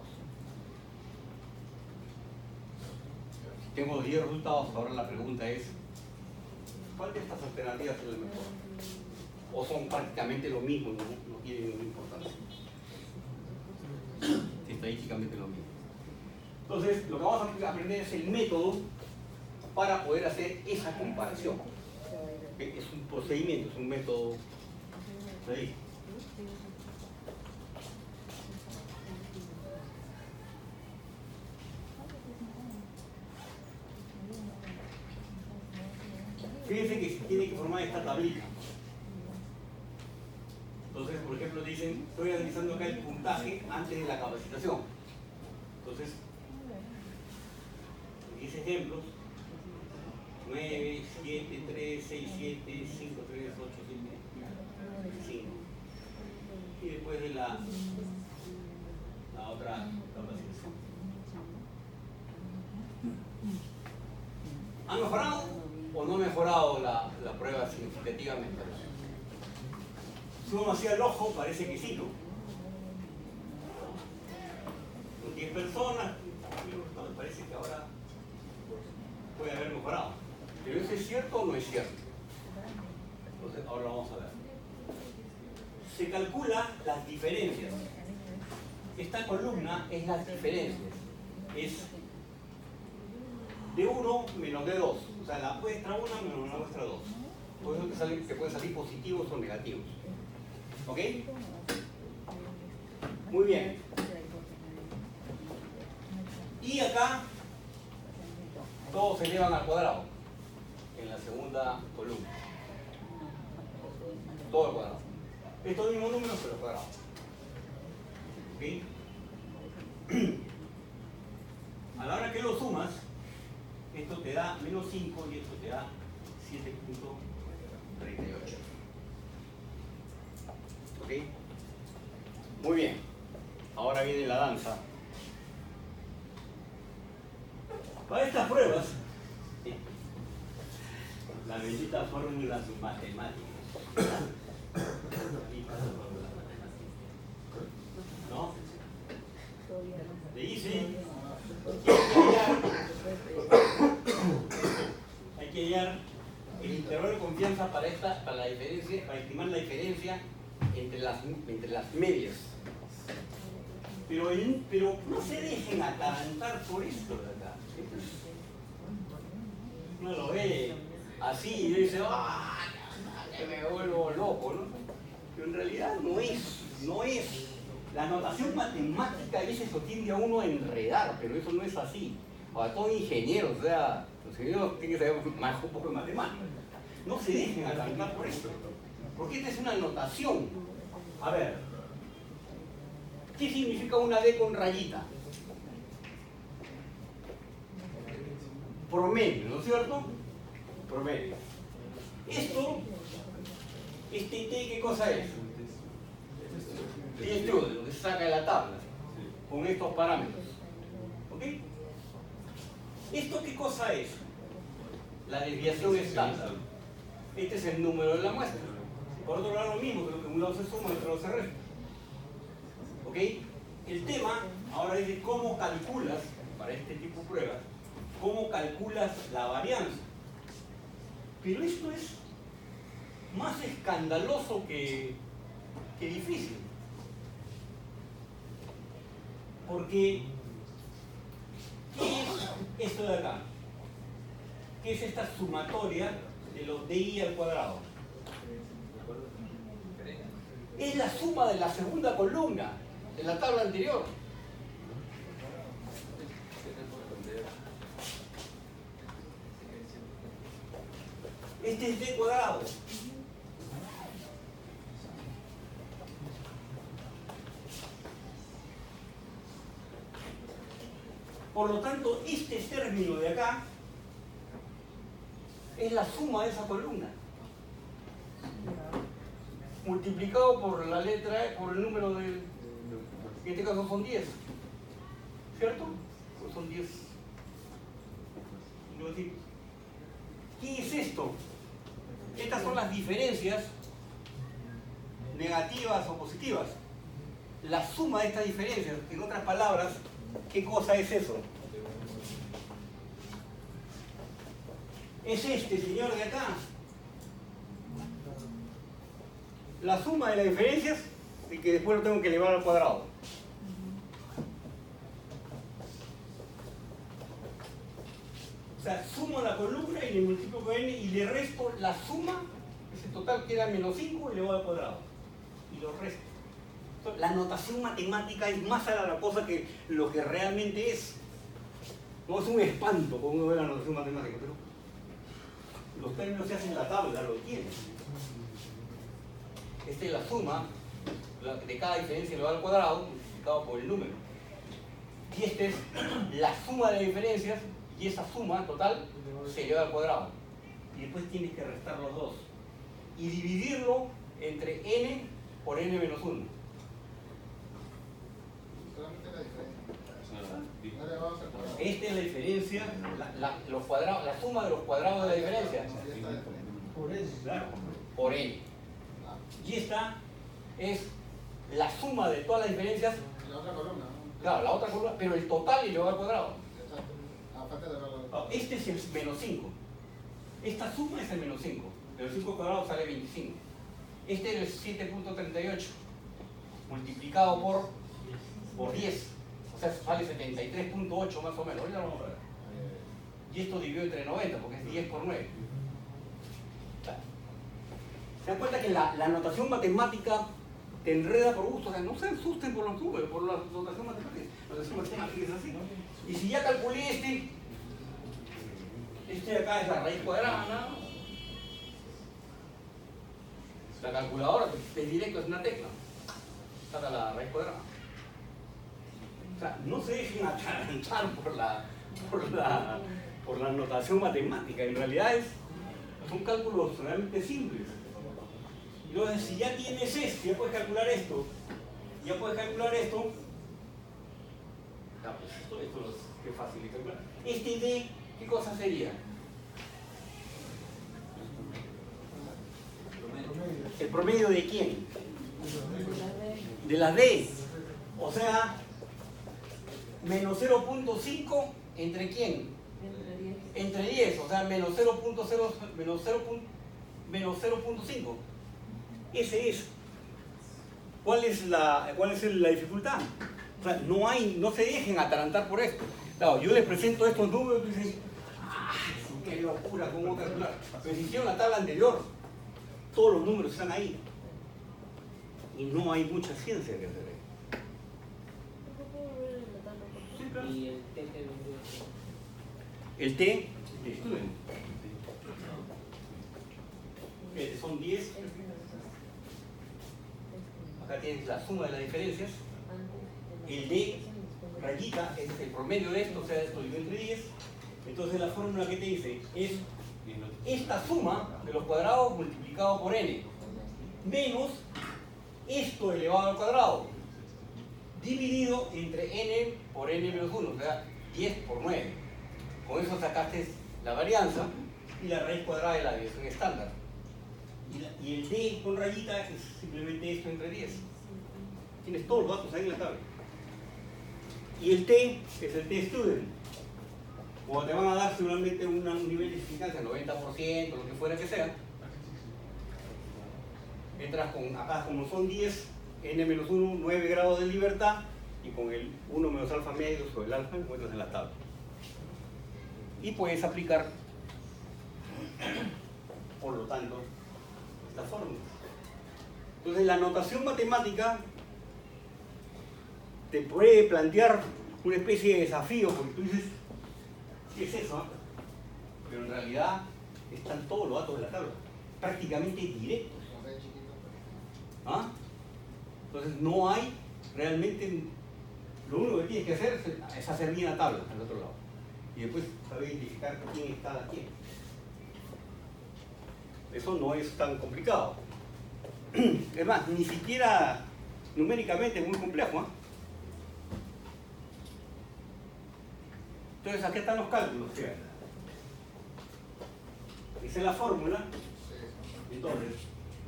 Tengo 10 resultados, ahora la pregunta es, ¿cuál de estas alternativas es la mejor? ¿O son prácticamente lo mismo, no tienen ninguna importancia? Estadísticamente lo mismo. Entonces, lo que vamos a aprender es el método para poder hacer esa comparación. Es un procedimiento, es un método estadístico. Fíjense que se tiene que formar esta tablita. Entonces, por ejemplo, dicen, estoy analizando acá el puntaje antes de la capacitación. Entonces, 10 ejemplos. 9, 7, 3, 6, 7, 5, 3, 8, 7, 5. Y después de la otra capacitación. ¿Ha mejorado o no ha mejorado la prueba significativamente? Si uno hacía el ojo, parece que sí, ¿no? Con 10 personas, no, me parece que ahora puede haber mejorado. Pero ¿eso es cierto o no es cierto? Entonces, ahora vamos a ver. Se calcula las diferencias. Esta columna es las diferencias. Es de 1 menos de 2. O sea, la muestra 1 menos la muestra 2. Por eso que pueden salir positivos o negativos. ¿Ok? Muy bien. Y acá todos se elevan al cuadrado en la segunda columna. Todo al cuadrado. Estos mismos números pero cuadrados. ¿Ok? A la hora que lo sumas, esto te da menos 5 y esto te da 7.38. ¿Ok? Muy bien. Ahora viene la danza. Para estas pruebas, la bendita fórmula matemática. ¿No? Le dice hay que hallar el intervalo de confianza para la diferencia, para estimar la diferencia entre las medias. Pero no se dejen atarantar por esto de acá. Uno lo ve así y dice, ¡ah! Que me vuelvo loco, ¿no? Pero en realidad no es. La notación matemática a veces lo tiende a uno a enredar, pero eso no es así. Ahora, todos ingenieros, o sea, los ingenieros tienen que saber un poco de matemática. No se dejen atarantar por esto, porque esta es una notación. A ver, ¿qué significa una D con rayita? Promedio, ¿no es cierto? Promedio. Esto, este T, ¿qué cosa es? Este lo que se saca de la tabla, con estos parámetros. ¿Ok? ¿Esto qué cosa es? La desviación estándar. Este es el número de la muestra. Por otro lado, lo mismo, creo que un lado se suma y otro lado se resta. ¿Ok? El tema ahora es de cómo calculas, para este tipo de pruebas, cómo calculas la varianza. Pero esto es más escandaloso que difícil. Porque, ¿qué es esto de acá? ¿Qué es esta sumatoria de los DI al cuadrado? Es la suma de la segunda columna de la tabla anterior. Este es D cuadrado. Por lo tanto, este término de acá es la suma de esa columna, multiplicado por la letra E, por el número de, en este caso son 10, ¿cierto? Pues son 10. ¿Qué es esto? Estas son las diferencias negativas o positivas. La suma de estas diferencias, en otras palabras, ¿qué cosa es eso? Es este señor de acá. La suma de las diferencias y que después lo tengo que elevar al cuadrado. O sea, sumo la columna y le multiplico con n y le resto la suma, ese total queda menos 5 elevado al cuadrado. Y lo resto. Entonces, la notación matemática es más a la cosa que lo que realmente es. No es un espanto cuando uno ve la notación matemática, pero los términos se hacen en la tabla, lo tienes. Esta es la suma de cada diferencia elevado al cuadrado multiplicado por el número. Y esta es la suma de diferencias y esa suma total se eleva al cuadrado. Y después tienes que restar los dos. Y dividirlo entre n por n menos 1. Solamente la diferencia. No le vamos a acordar. Esta es la diferencia, los cuadrados, la suma de los cuadrados de la diferencia. Por eso. Claro, por n. Y esta es la suma de todas las diferencias, La otra columna, ¿no? claro, la otra columna, pero el total elevado al cuadrado. Exacto. Aparte de verlo. Este es el menos 5. Esta suma es el menos 5. Menos 5 al cuadrado sale 25. Este es el 7.38 multiplicado por 10. O sea, sale 73.8 más o menos. Ahorita lo vamos a ver. Y esto dividido entre 90 porque es 10 por 9. ¿Se dan cuenta que la notación matemática te enreda por gusto? O sea, no se asusten por los números, por la notación matemática. La notación matemática es así. Y si ya calculé este de acá es la raíz cuadrada, ¿no? La calculadora es directo, es una tecla. Saca la raíz cuadrada. O sea, no se dejen atarantar por la notación matemática. En realidad son cálculos realmente simples. Entonces, si ya tienes esto, ya puedes calcular esto, ya puedes calcular esto, pues esto es que fácil de calcular. Este D, ¿qué cosa sería? ¿El promedio de quién? De la D. O sea, menos 0.5 ¿entre quién? Entre 10. O sea, menos 0.0, menos 0.5. Ese es. ¿Cuál es la dificultad? O sea, no se dejen atarantar por esto. Claro, yo les presento estos números y dicen, qué locura, ¿cómo voy a calcular? Pero si hicieron la tabla anterior, todos los números están ahí. Y no hay mucha ciencia que hacer ahí. Sí, claro. Y el T que vendría. El T, estudien. Son 10. Acá tienes la suma de las diferencias. El D, rayita, es el promedio de esto, o sea, esto dividido entre 10. Entonces la fórmula que te dice es esta suma de los cuadrados multiplicado por n menos esto elevado al cuadrado dividido entre n por n menos 1, o sea, 10 por 9. Con eso sacaste la varianza y la raíz cuadrada de la desviación estándar. Y el D con rayita es simplemente esto entre 10. Tienes todos los datos ahí en la tabla. Y el T es el T-Student. Cuando te van a dar seguramente un nivel de eficacia, 90%, lo que fuera que sea, entras con, acá como son 10, n-1, 9 grados de libertad, y con el 1 menos alfa medio sobre el alfa encuentras en la tabla. Y puedes aplicar, por lo tanto, esta fórmula. Entonces la notación matemática te puede plantear una especie de desafío, porque tú dices, ¿qué es eso? Pero en realidad están todos los datos de la tabla, prácticamente directos. ¿Ah? Entonces no hay realmente, lo único que tienes que hacer es hacer bien la tabla al otro lado. Y después saber identificar quién es cada quien. Eso no es tan complicado. Es más, ni siquiera numéricamente es muy complejo. ¿Eh? Entonces, aquí están los cálculos. Fíjate. Esa es la fórmula. Entonces,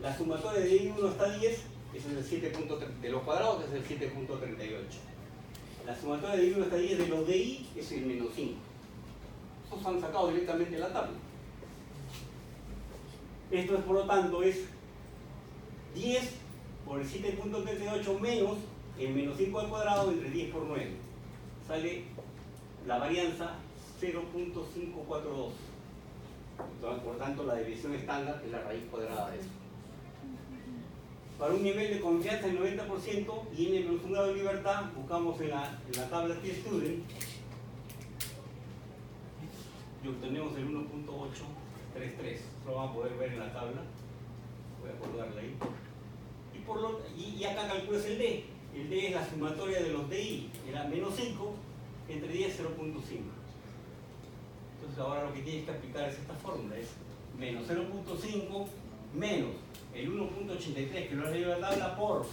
la sumatoria de I1 hasta 10 es el 7. De los cuadrados es el 7.38. La sumatoria de I1 hasta 10 de los de I es el menos 5. Estos han sacado directamente de la tabla. Esto es, por lo tanto, es 10 por el 7.38 menos el menos 5 al cuadrado entre 10 por 9. Sale la varianza 0.542. Entonces, por tanto, la división estándar es la raíz cuadrada de eso. Para un nivel de confianza del 90% y n menos un grado de libertad, buscamos en la tabla T-Student y obtenemos el 1.8. 3,3. Eso lo van a poder ver en la tabla. Voy a colgarla ahí. Y acá calculas el D. El D es la sumatoria de los DI. Era menos 5 entre 10, 0,5. Entonces ahora lo que tienes que aplicar es esta fórmula. Es menos 0,5 menos el 1,83 que lo has leído en la tabla por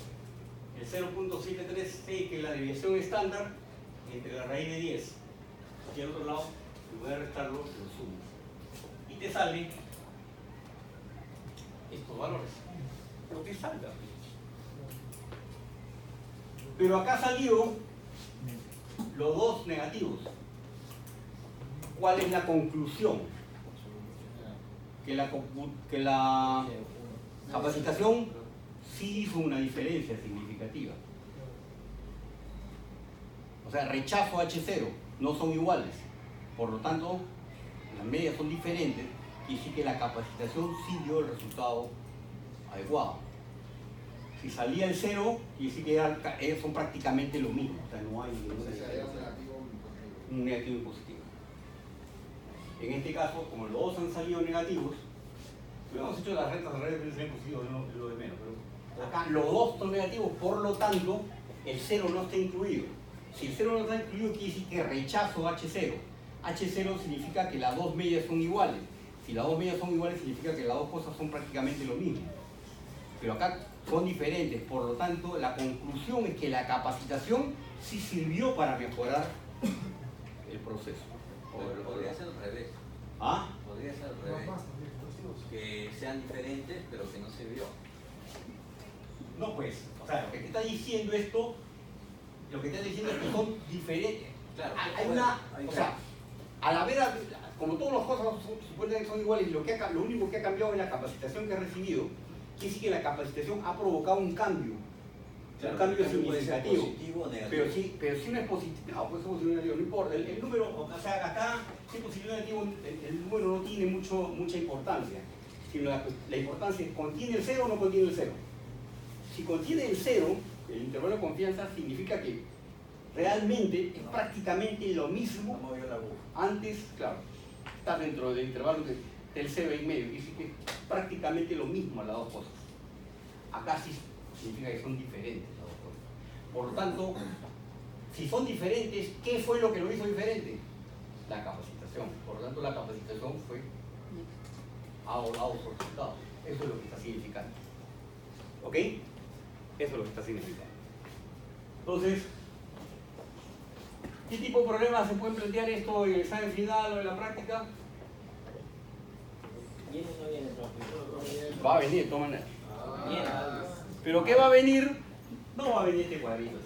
el 0,736 que es la desviación estándar entre la raíz de 10. Y al otro lado, en lugar de restarlo, lo sumas. Y te sale estos valores. Lo que salga. Pero acá salió los dos negativos. ¿Cuál es la conclusión? Que la capacitación sí hizo una diferencia significativa. O sea, rechazo H0 no son iguales. Por lo tanto, las medias son diferentes y sí que la capacitación sí dio el resultado adecuado. Si salía el 0, y sí que son prácticamente lo mismo. O sea, no hay ninguna diferencia. Un negativo y positivo. En este caso, como los dos han salido negativos, si hubiéramos hecho las rectas alrededor sería positivo, no lo de menos, pero acá los dos son negativos, por lo tanto, el 0 no está incluido. Si el 0 no está incluido, quiere decir que rechazo H0. H0 significa que las dos medias son iguales. Si las dos medias son iguales, significa que las dos cosas son prácticamente lo mismo. Pero acá son diferentes, por lo tanto, la conclusión es que la capacitación sí sirvió para mejorar el proceso. Podría ser al revés. ¿Ah? Podría ser al revés. Que sean diferentes, pero que no sirvió. No, pues, o sea, lo que te está diciendo esto, lo que te está diciendo es que son diferentes. Claro, Hay una, o sea, al haber, como todas las cosas supuestamente son iguales, lo único que ha cambiado es la capacitación que ha recibido. Quiere decir que la capacitación ha provocado un cambio. Claro, un cambio puede ser significativo. positivo o negativo. Pero si no es positivo, no, pues es positivo o negativo, no importa. El número, o sea, acá, si es positivo o negativo, el número no tiene mucha importancia. Sino la importancia es, ¿contiene el 0 o no contiene el 0? Si contiene el 0, el intervalo de confianza significa que realmente es prácticamente lo mismo. No movió la aguja. Antes, claro, está dentro del intervalo del 0 y medio, y sí que es prácticamente lo mismo a las dos cosas. Acá sí significa que son diferentes las dos cosas. Por lo tanto, si son diferentes, ¿qué fue lo que lo hizo diferente? La capacitación. Por lo tanto, la capacitación ha dado su resultado. Eso es lo que está significando. ¿Ok? Eso es lo que está significando. Entonces, ¿qué tipo de problemas se pueden plantear esto en el examen final o en la práctica? ¿Viene o no viene, profe? Va a venir de todas maneras. Viene. ¿Pero qué va a venir? No va a venir este cuadrito.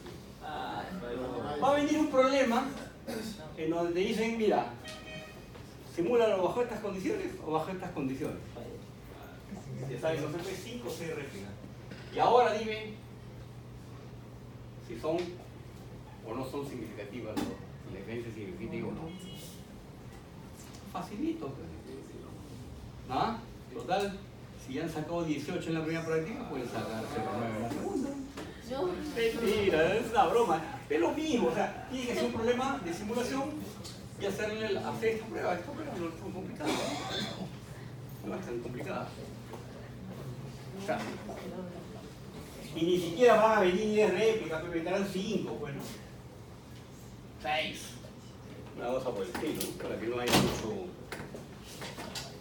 Ah, Va a venir un problema en donde te dicen, mira, simúlalo bajo estas condiciones o bajo estas condiciones. Ya sabes, no se 5 CRF. Y ahora dime si son o no son significativas, ¿no? Si la diferencia es significativa o no. Facilito. ¿Ah? Total, si ya han sacado 18 en la primera práctica, pueden sacar 0,9 en la segunda. No. Mentira, es una broma. Es lo mismo, o sea, tiene que ser un problema de simulación y hacer esta prueba. Esta prueba no es tan complicada. No es tan complicada. O sea, y ni siquiera van a venir 10 réplicas, pero vendrán 5, bueno. 6. Una cosa por el estilo, ¿no? Para que no haya mucho.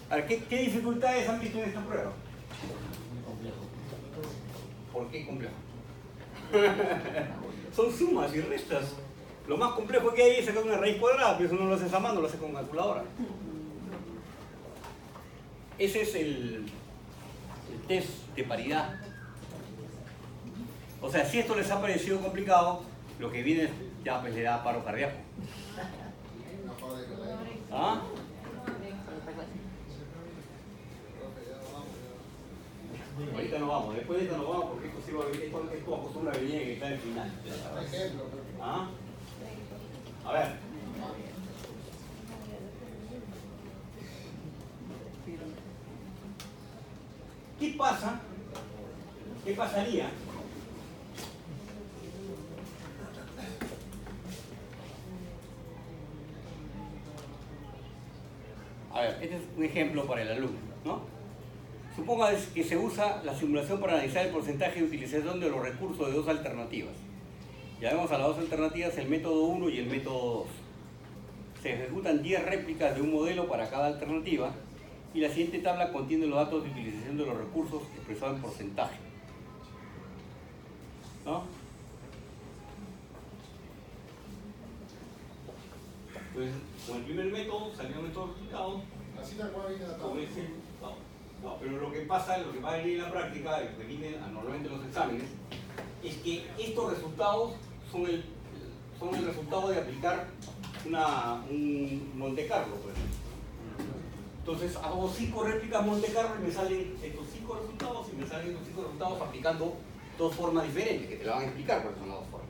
A ver, ¿qué dificultades han visto en esta prueba? ¿Por qué complejo? Son sumas y restas. Lo más complejo que hay es sacar una raíz cuadrada, pero eso no lo haces a mano, lo haces con calculadora. Ese es el test de paridad. O sea, si esto les ha parecido complicado, lo que viene ya pues le da paro cardíaco. ¿Ah? Ahorita no vamos, después de esto no vamos porque esto acostumbra a venir en el examen final. ¿Ah? A ver. ¿Qué pasa? ¿Qué pasaría? A ver, este es un ejemplo para el alumno, ¿no? Suponga que se usa la simulación para analizar el porcentaje de utilización de los recursos de dos alternativas. Ya vemos a las dos alternativas, el método 1 y el método 2. Se ejecutan 10 réplicas de un modelo para cada alternativa y la siguiente tabla contiene los datos de utilización de los recursos expresados en porcentaje, ¿no? Entonces, con el primer método salió el método resultado. Así tal cual viene la Con tabla. ese, no, pero lo que pasa, lo que va a venir en la práctica, lo que viene normalmente en los exámenes, es que estos resultados son el resultado de aplicar un Monte Carlo, pues. Entonces hago 5 réplicas Monte Carlo y me salen estos 5 resultados, y me salen estos 5 resultados aplicando dos formas diferentes, que te la van a explicar cuáles son las dos formas.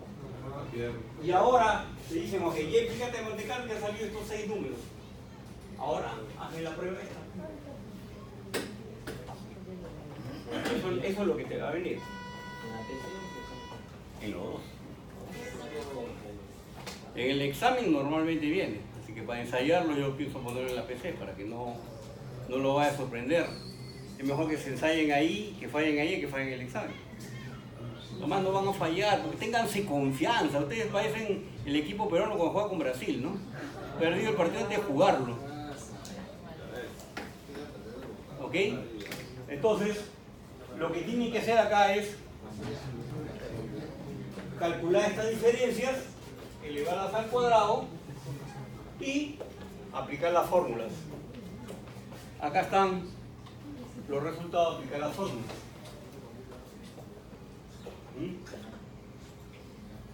Y ahora te dicen, ok, ya explícate Monte Carlo y te han salido estos 6 números. Ahora hazme la prueba esta. Eso es lo que te va a venir. En los dos. En el examen normalmente viene, así que para ensayarlo yo pienso ponerlo en la PC para que no lo vaya a sorprender. Es mejor que se ensayen ahí, que fallen ahí, que fallen en el examen. Nomás no van a fallar, porque ténganse confianza. Ustedes parecen el equipo peruano cuando juega con Brasil, ¿no? Perdido el partido antes de jugarlo. ¿Ok? Entonces, lo que tienen que hacer acá es calcular estas diferencias, elevarlas al cuadrado y aplicar las fórmulas. Acá están los resultados de aplicar las fórmulas.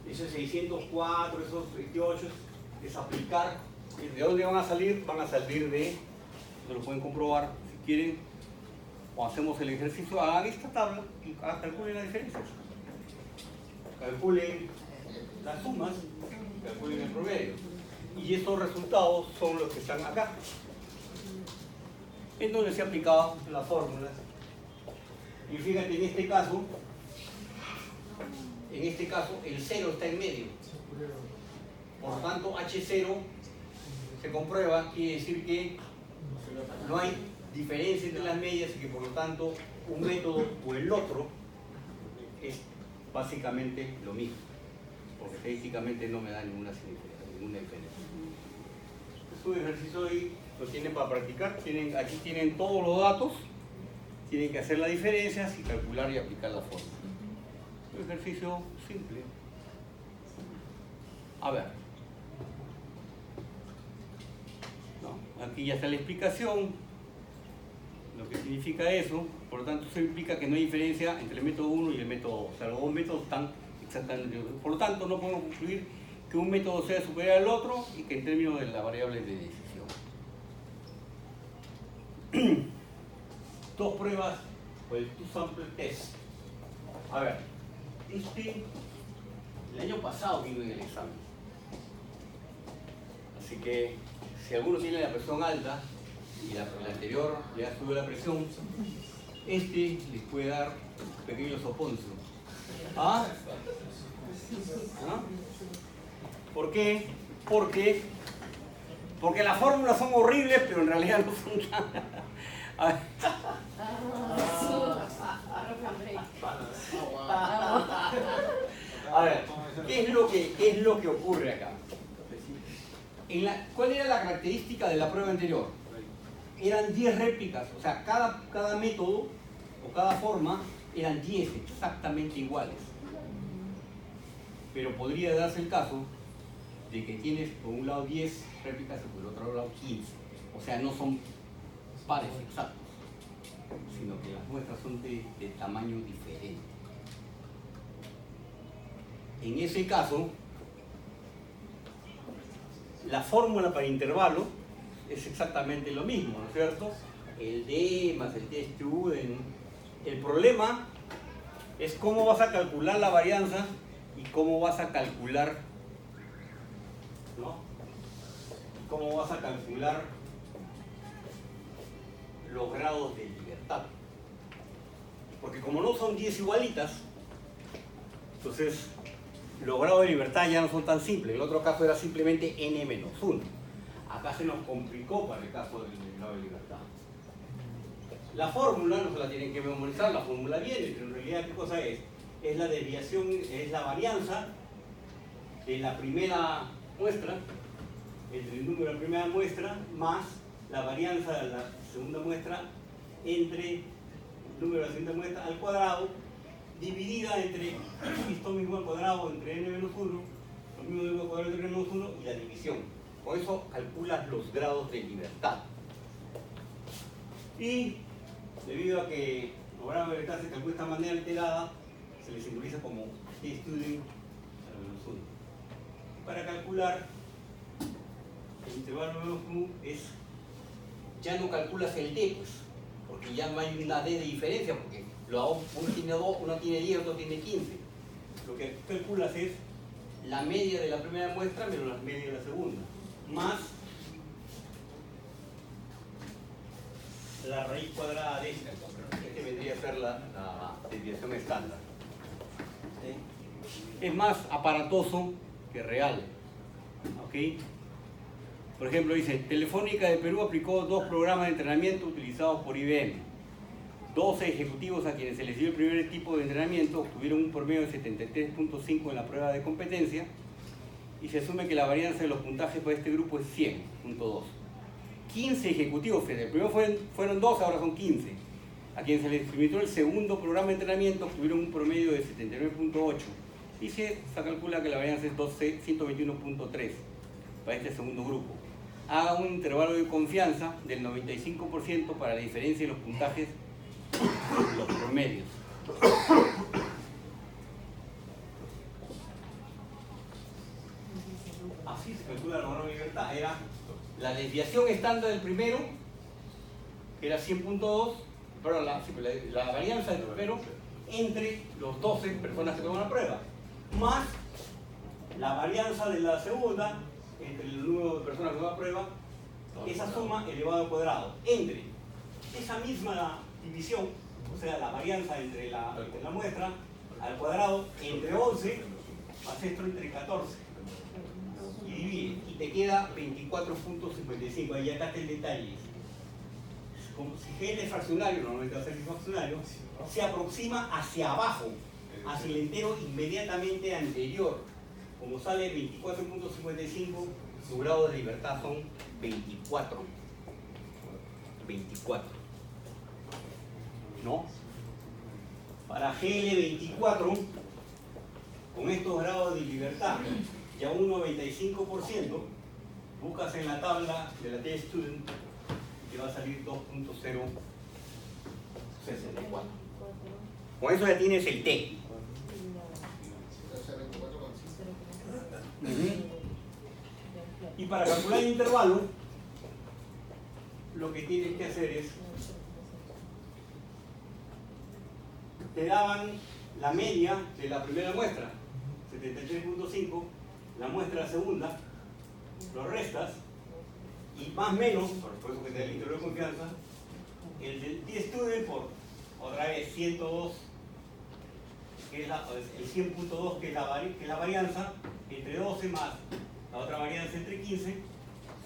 Ese 604, esos 28 es aplicar. ¿De dónde van a salir? Van a salir de, se lo pueden comprobar si quieren, o hacemos el ejercicio, hagan esta tabla y calculen las diferencias. Calculen las sumas, calculen el promedio. Y estos resultados son los que están acá. En donde se ha aplicado las fórmulas. Y fíjate, en este caso, el 0 está en medio. Por lo tanto, H0 se comprueba, quiere decir que no hay diferencia entre las medias y que por lo tanto un método o el otro es básicamente lo mismo, porque estadísticamente no me da ninguna diferencia. Es un ejercicio ahí, lo tienen para practicar, aquí tienen todos los datos, tienen que hacer las diferencias y calcular y aplicar la fórmula. Un ejercicio simple. A ver. ¿No? Aquí ya está la explicación, lo que significa eso. Por lo tanto, eso implica que no hay diferencia entre el método 1 y el método 2. O sea, los dos métodos están exactamente iguales. Por lo tanto, no podemos concluir que un método sea superior al otro y que en términos de las variables de decisión. Dos pruebas o el two-sample test. A ver, el año pasado vino en el examen. Así que si alguno tiene la presión alta y la anterior ya subió la presión, les puede dar un pequeño soponcio. ¿Ah? ¿Ah? ¿Por qué? Porque las fórmulas son horribles, pero en realidad no son tan... A ver. A ver, ¿qué es lo que ocurre acá? ¿Cuál era la característica de la prueba anterior? Eran 10 réplicas, o sea, cada método o cada forma eran 10 exactamente iguales. Pero podría darse el caso de que tienes por un lado 10 réplicas y por el otro lado 15. O sea, no son pares exactos, sino que las muestras son de tamaño diferente. En ese caso, la fórmula para intervalo es exactamente lo mismo, ¿no es cierto? El D más el T student. El problema es cómo vas a calcular la varianza y cómo vas a calcular, ¿no? Cómo vas a calcular los grados de libertad. Porque como no son 10 igualitas, entonces los grados de libertad ya no son tan simples. En el otro caso era simplemente n-1. acá se nos complicó para el caso del grado de libertad. La fórmula no se la tienen que memorizar, la fórmula viene, pero en realidad ¿qué cosa es? Es la desviación, es la varianza de la primera muestra, entre el número de la primera muestra, más la varianza de la segunda muestra entre el número de la segunda muestra al cuadrado, dividida entre esto mismo al cuadrado entre n menos 1, lo mismo al cuadrado entre n menos 1 y la división. Con eso calculas los grados de libertad. Y debido a que los grados de libertad se calculan de esta manera alterada, se les simboliza como t-student a menos 1. Para calcular el intervalo menos q ya no calculas el d, pues, porque ya no hay una d de diferencia, porque uno tiene 2, uno tiene 10, otro tiene 15. Lo que calculas es la media de la primera muestra menos la media de la segunda, más la raíz cuadrada de esta. Este vendría a ser la desviación estándar. ¿Sí? Es más aparatoso que real. ¿Ok? Por ejemplo, dice, Telefónica de Perú aplicó 2 programas de entrenamiento utilizados por IBM. 12 ejecutivos a quienes se les dio el primer tipo de entrenamiento obtuvieron un promedio de 73.5 en la prueba de competencia y se asume que la varianza de los puntajes para este grupo es 100.2. 15 ejecutivos, el primero fueron 12, ahora son 15. A quienes se les permitió el segundo programa de entrenamiento obtuvieron un promedio de 79.8 y se calcula que la varianza es 121.3 para este segundo grupo. Haga un intervalo de confianza del 95% para la diferencia de los puntajes de los promedios. Así se calcula la grado de libertad. Era la desviación estándar del primero, que era 100.2, perdón, la varianza del primero entre los 12 personas que toman la prueba, más la varianza de la segunda entre el número de personas que toman la prueba, esa suma elevado al cuadrado, entre esa misma división, o sea, la varianza entre la muestra al cuadrado entre 11 más esto entre 14 y divide y te queda 24.55. Ahí acá está el detalle. Como si G es fraccionario, normalmente va a ser fraccionario, se aproxima hacia abajo, hacia el entero inmediatamente anterior. Como sale 24.55, su grado de libertad son 24. 24. ¿No? Para GL24, con estos grados de libertad, ya un 95%, buscas en la tabla de la T-Student que va a salir 2.064. Con eso ya tienes el T. Y para calcular el intervalo, lo que tienes que hacer es, te daban la media de la primera muestra, 73.5, la muestra segunda, lo restas, y más o menos, por eso que te da el intervalo de confianza, el del T-Student por, otra vez, 102, que es el 100.2, que es la varianza entre 12 más la otra varianza entre 15,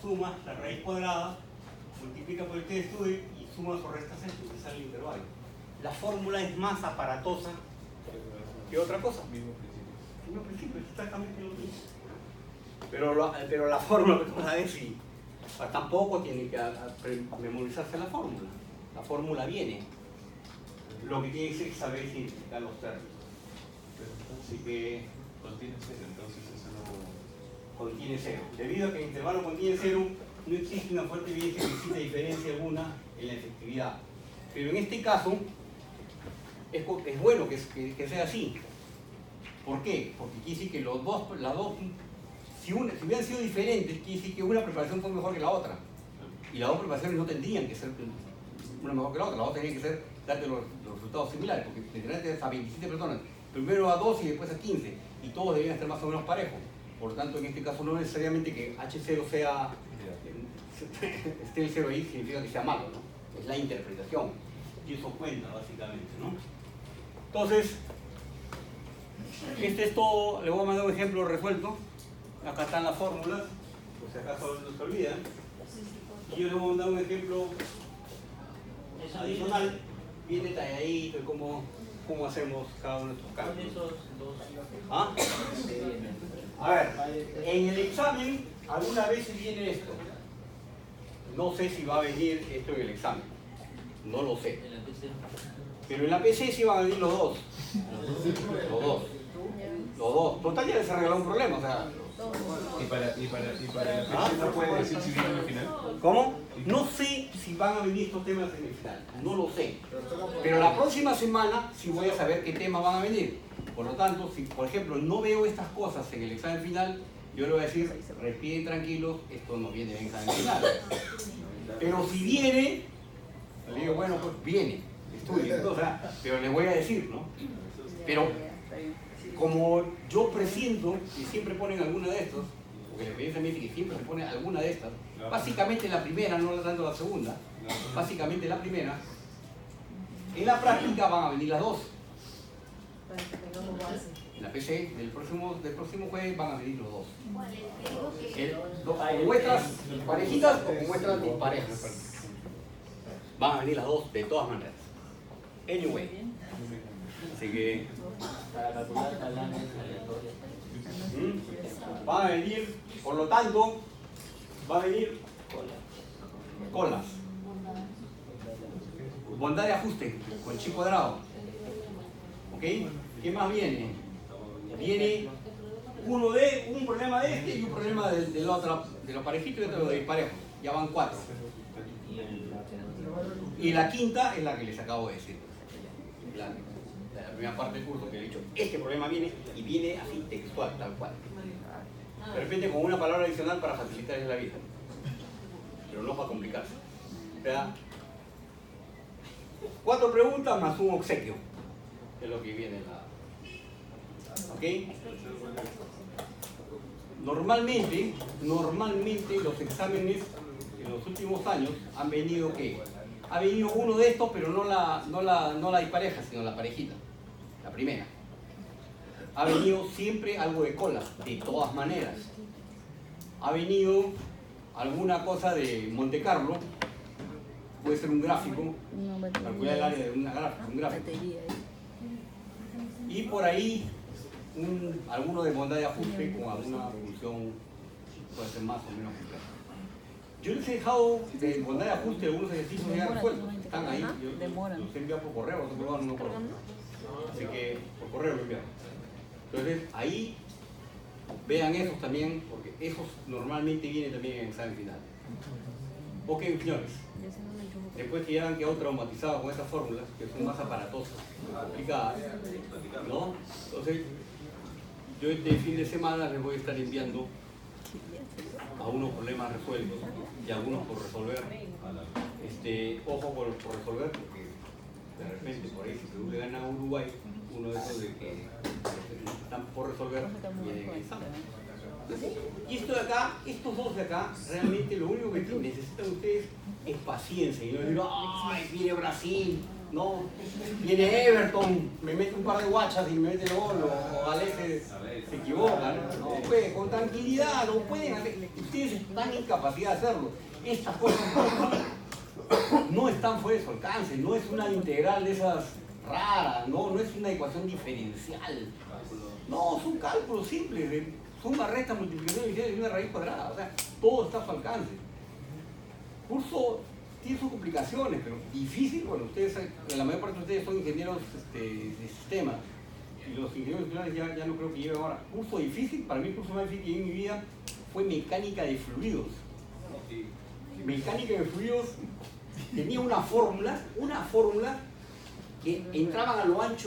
sumas la raíz cuadrada, multiplica por el T-Student y sumas o restas esto y sale el intervalo. La fórmula es más aparatosa que otra cosa. El mismo principio, es exactamente lo mismo. Pero la fórmula, vamos a ver si tampoco tiene que memorizarse la fórmula. La fórmula viene. Lo que tiene que saber es identificar los términos. Así que Contiene cero, entonces eso no... contiene 0. Debido a que el intervalo contiene 0, no existe una fuerte evidencia que exista diferencia alguna en la efectividad. Pero en este caso, es bueno que sea así. ¿Por qué? Porque quiere decir que si hubieran sido diferentes, quiere decir que una preparación fue mejor que la otra. Y las dos preparaciones no tendrían que ser una mejor que la otra, las dos tendrían que ser darte los resultados similares, porque entrenaste a 27 personas, primero a 12 y después a 15, y todos deberían estar más o menos parejos. Por lo tanto, en este caso no necesariamente que H0 sea, esté el 0 ahí, significa que sea malo, ¿no? Es la interpretación, y eso cuenta básicamente, ¿no? Entonces, este es todo, le voy a mandar un ejemplo resuelto, acá están las fórmulas, por si acaso no se olvidan. Y yo les voy a dar un ejemplo adicional, bien detalladito de cómo hacemos cada uno de estos Con cálculos. esos dos ¿Ah? que vienen. A ver, en el examen alguna vez viene esto. No sé si va a venir esto en el examen. No lo sé. En la PC. Pero en la PC sí van a venir los dos. Los dos. Los dos. Total, ya les arregló un problema. O sea, Y para la ¿Ah? PC no puede decir si viene al final. ¿cómo? No sé si van a venir estos temas en el final. No lo sé. Pero la próxima semana sí voy a saber qué temas van a venir. Por lo tanto, si por ejemplo no veo estas cosas en el examen final, yo le voy a decir, respiren tranquilos, esto no viene en el examen final. Pero si viene, le digo, bueno, pues viene, estudien, o sea, pero les voy a decir, ¿no? Pero como yo presiento que siempre ponen alguna de estas, porque la experiencia me dice que siempre se pone alguna de estas, básicamente la primera, no tanto la segunda, básicamente la primera, en la práctica van a venir las dos. En la PC del próximo jueves van a venir los dos. Con muestras parejitas o con muestras disparejas. Van a venir las dos de todas maneras. Anyway. Así que Para calcular talanes aleatorios. van a venir, por lo tanto, va a venir colas. Bondad de ajuste con chi cuadrado. ¿Ok? ¿Qué más viene? Viene un problema de este y un problema de la parejita y otro de disparejo. Ya van 4. Y la quinta es la que les acabo de decir. La primera parte del curso que he dicho, este problema viene y viene así textual, tal cual. De repente con una palabra adicional para facilitarles la vida. Pero no para complicarse. ¿Verdad? 4 preguntas más un obsequio. Es lo que viene en la... ¿Ok? Normalmente los exámenes en los últimos años han venido ¿qué? Ha venido uno de estos, pero no la dispareja, sino la parejita, la primera. Ha venido siempre algo de cola, de todas maneras. Ha venido alguna cosa de Monte Carlo, puede ser un gráfico, calcular el área de un gráfico. Y por ahí alguno de bondad de ajuste con alguna función puede ser más o menos compleja. Yo les he dejado de bondad de ajuste algunos ejercicios ya resueltos, están ahí, yo los he enviado por correo, no me acuerdo. Así que por correo lo he enviado. Entonces ahí vean esos también, porque esos normalmente vienen también en el examen final. Ok, señores. Después que ya han quedado traumatizados con estas fórmulas, que son más aparatosas, complicadas, ¿no? Entonces, yo este fin de semana les voy a estar enviando a unos problemas resueltos y algunos por resolver. Ojo por resolver, porque de repente por ahí si Perú le gana a Uruguay, uno de esos de que están por resolver viene en el examen. Y esto de acá, estos dos de acá, realmente lo único que necesitan ustedes es paciencia. Y no decir, ay, viene Brasil, no, viene Everton, me mete un par de guachas y me mete el gol, o Alex se equivoca. No, pues, con tranquilidad, lo pueden hacer. Ustedes están en capacidad de hacerlo. Estas cosas no están fuera de su alcance, no es una integral de esas raras, no es una ecuación diferencial. No, son cálculos simples de suma, resta, multiplicación división de una raíz cuadrada. O sea, todo está a su alcance. El curso tiene sus complicaciones, pero difícil, bueno, ustedes, la mayor parte de ustedes son ingenieros de sistemas. Y los ingenieros finales ya no creo que lleven ahora. Curso difícil, para mí el curso más difícil que llevé en mi vida fue mecánica de fluidos. Mecánica de fluidos tenía una fórmula que entraban a lo ancho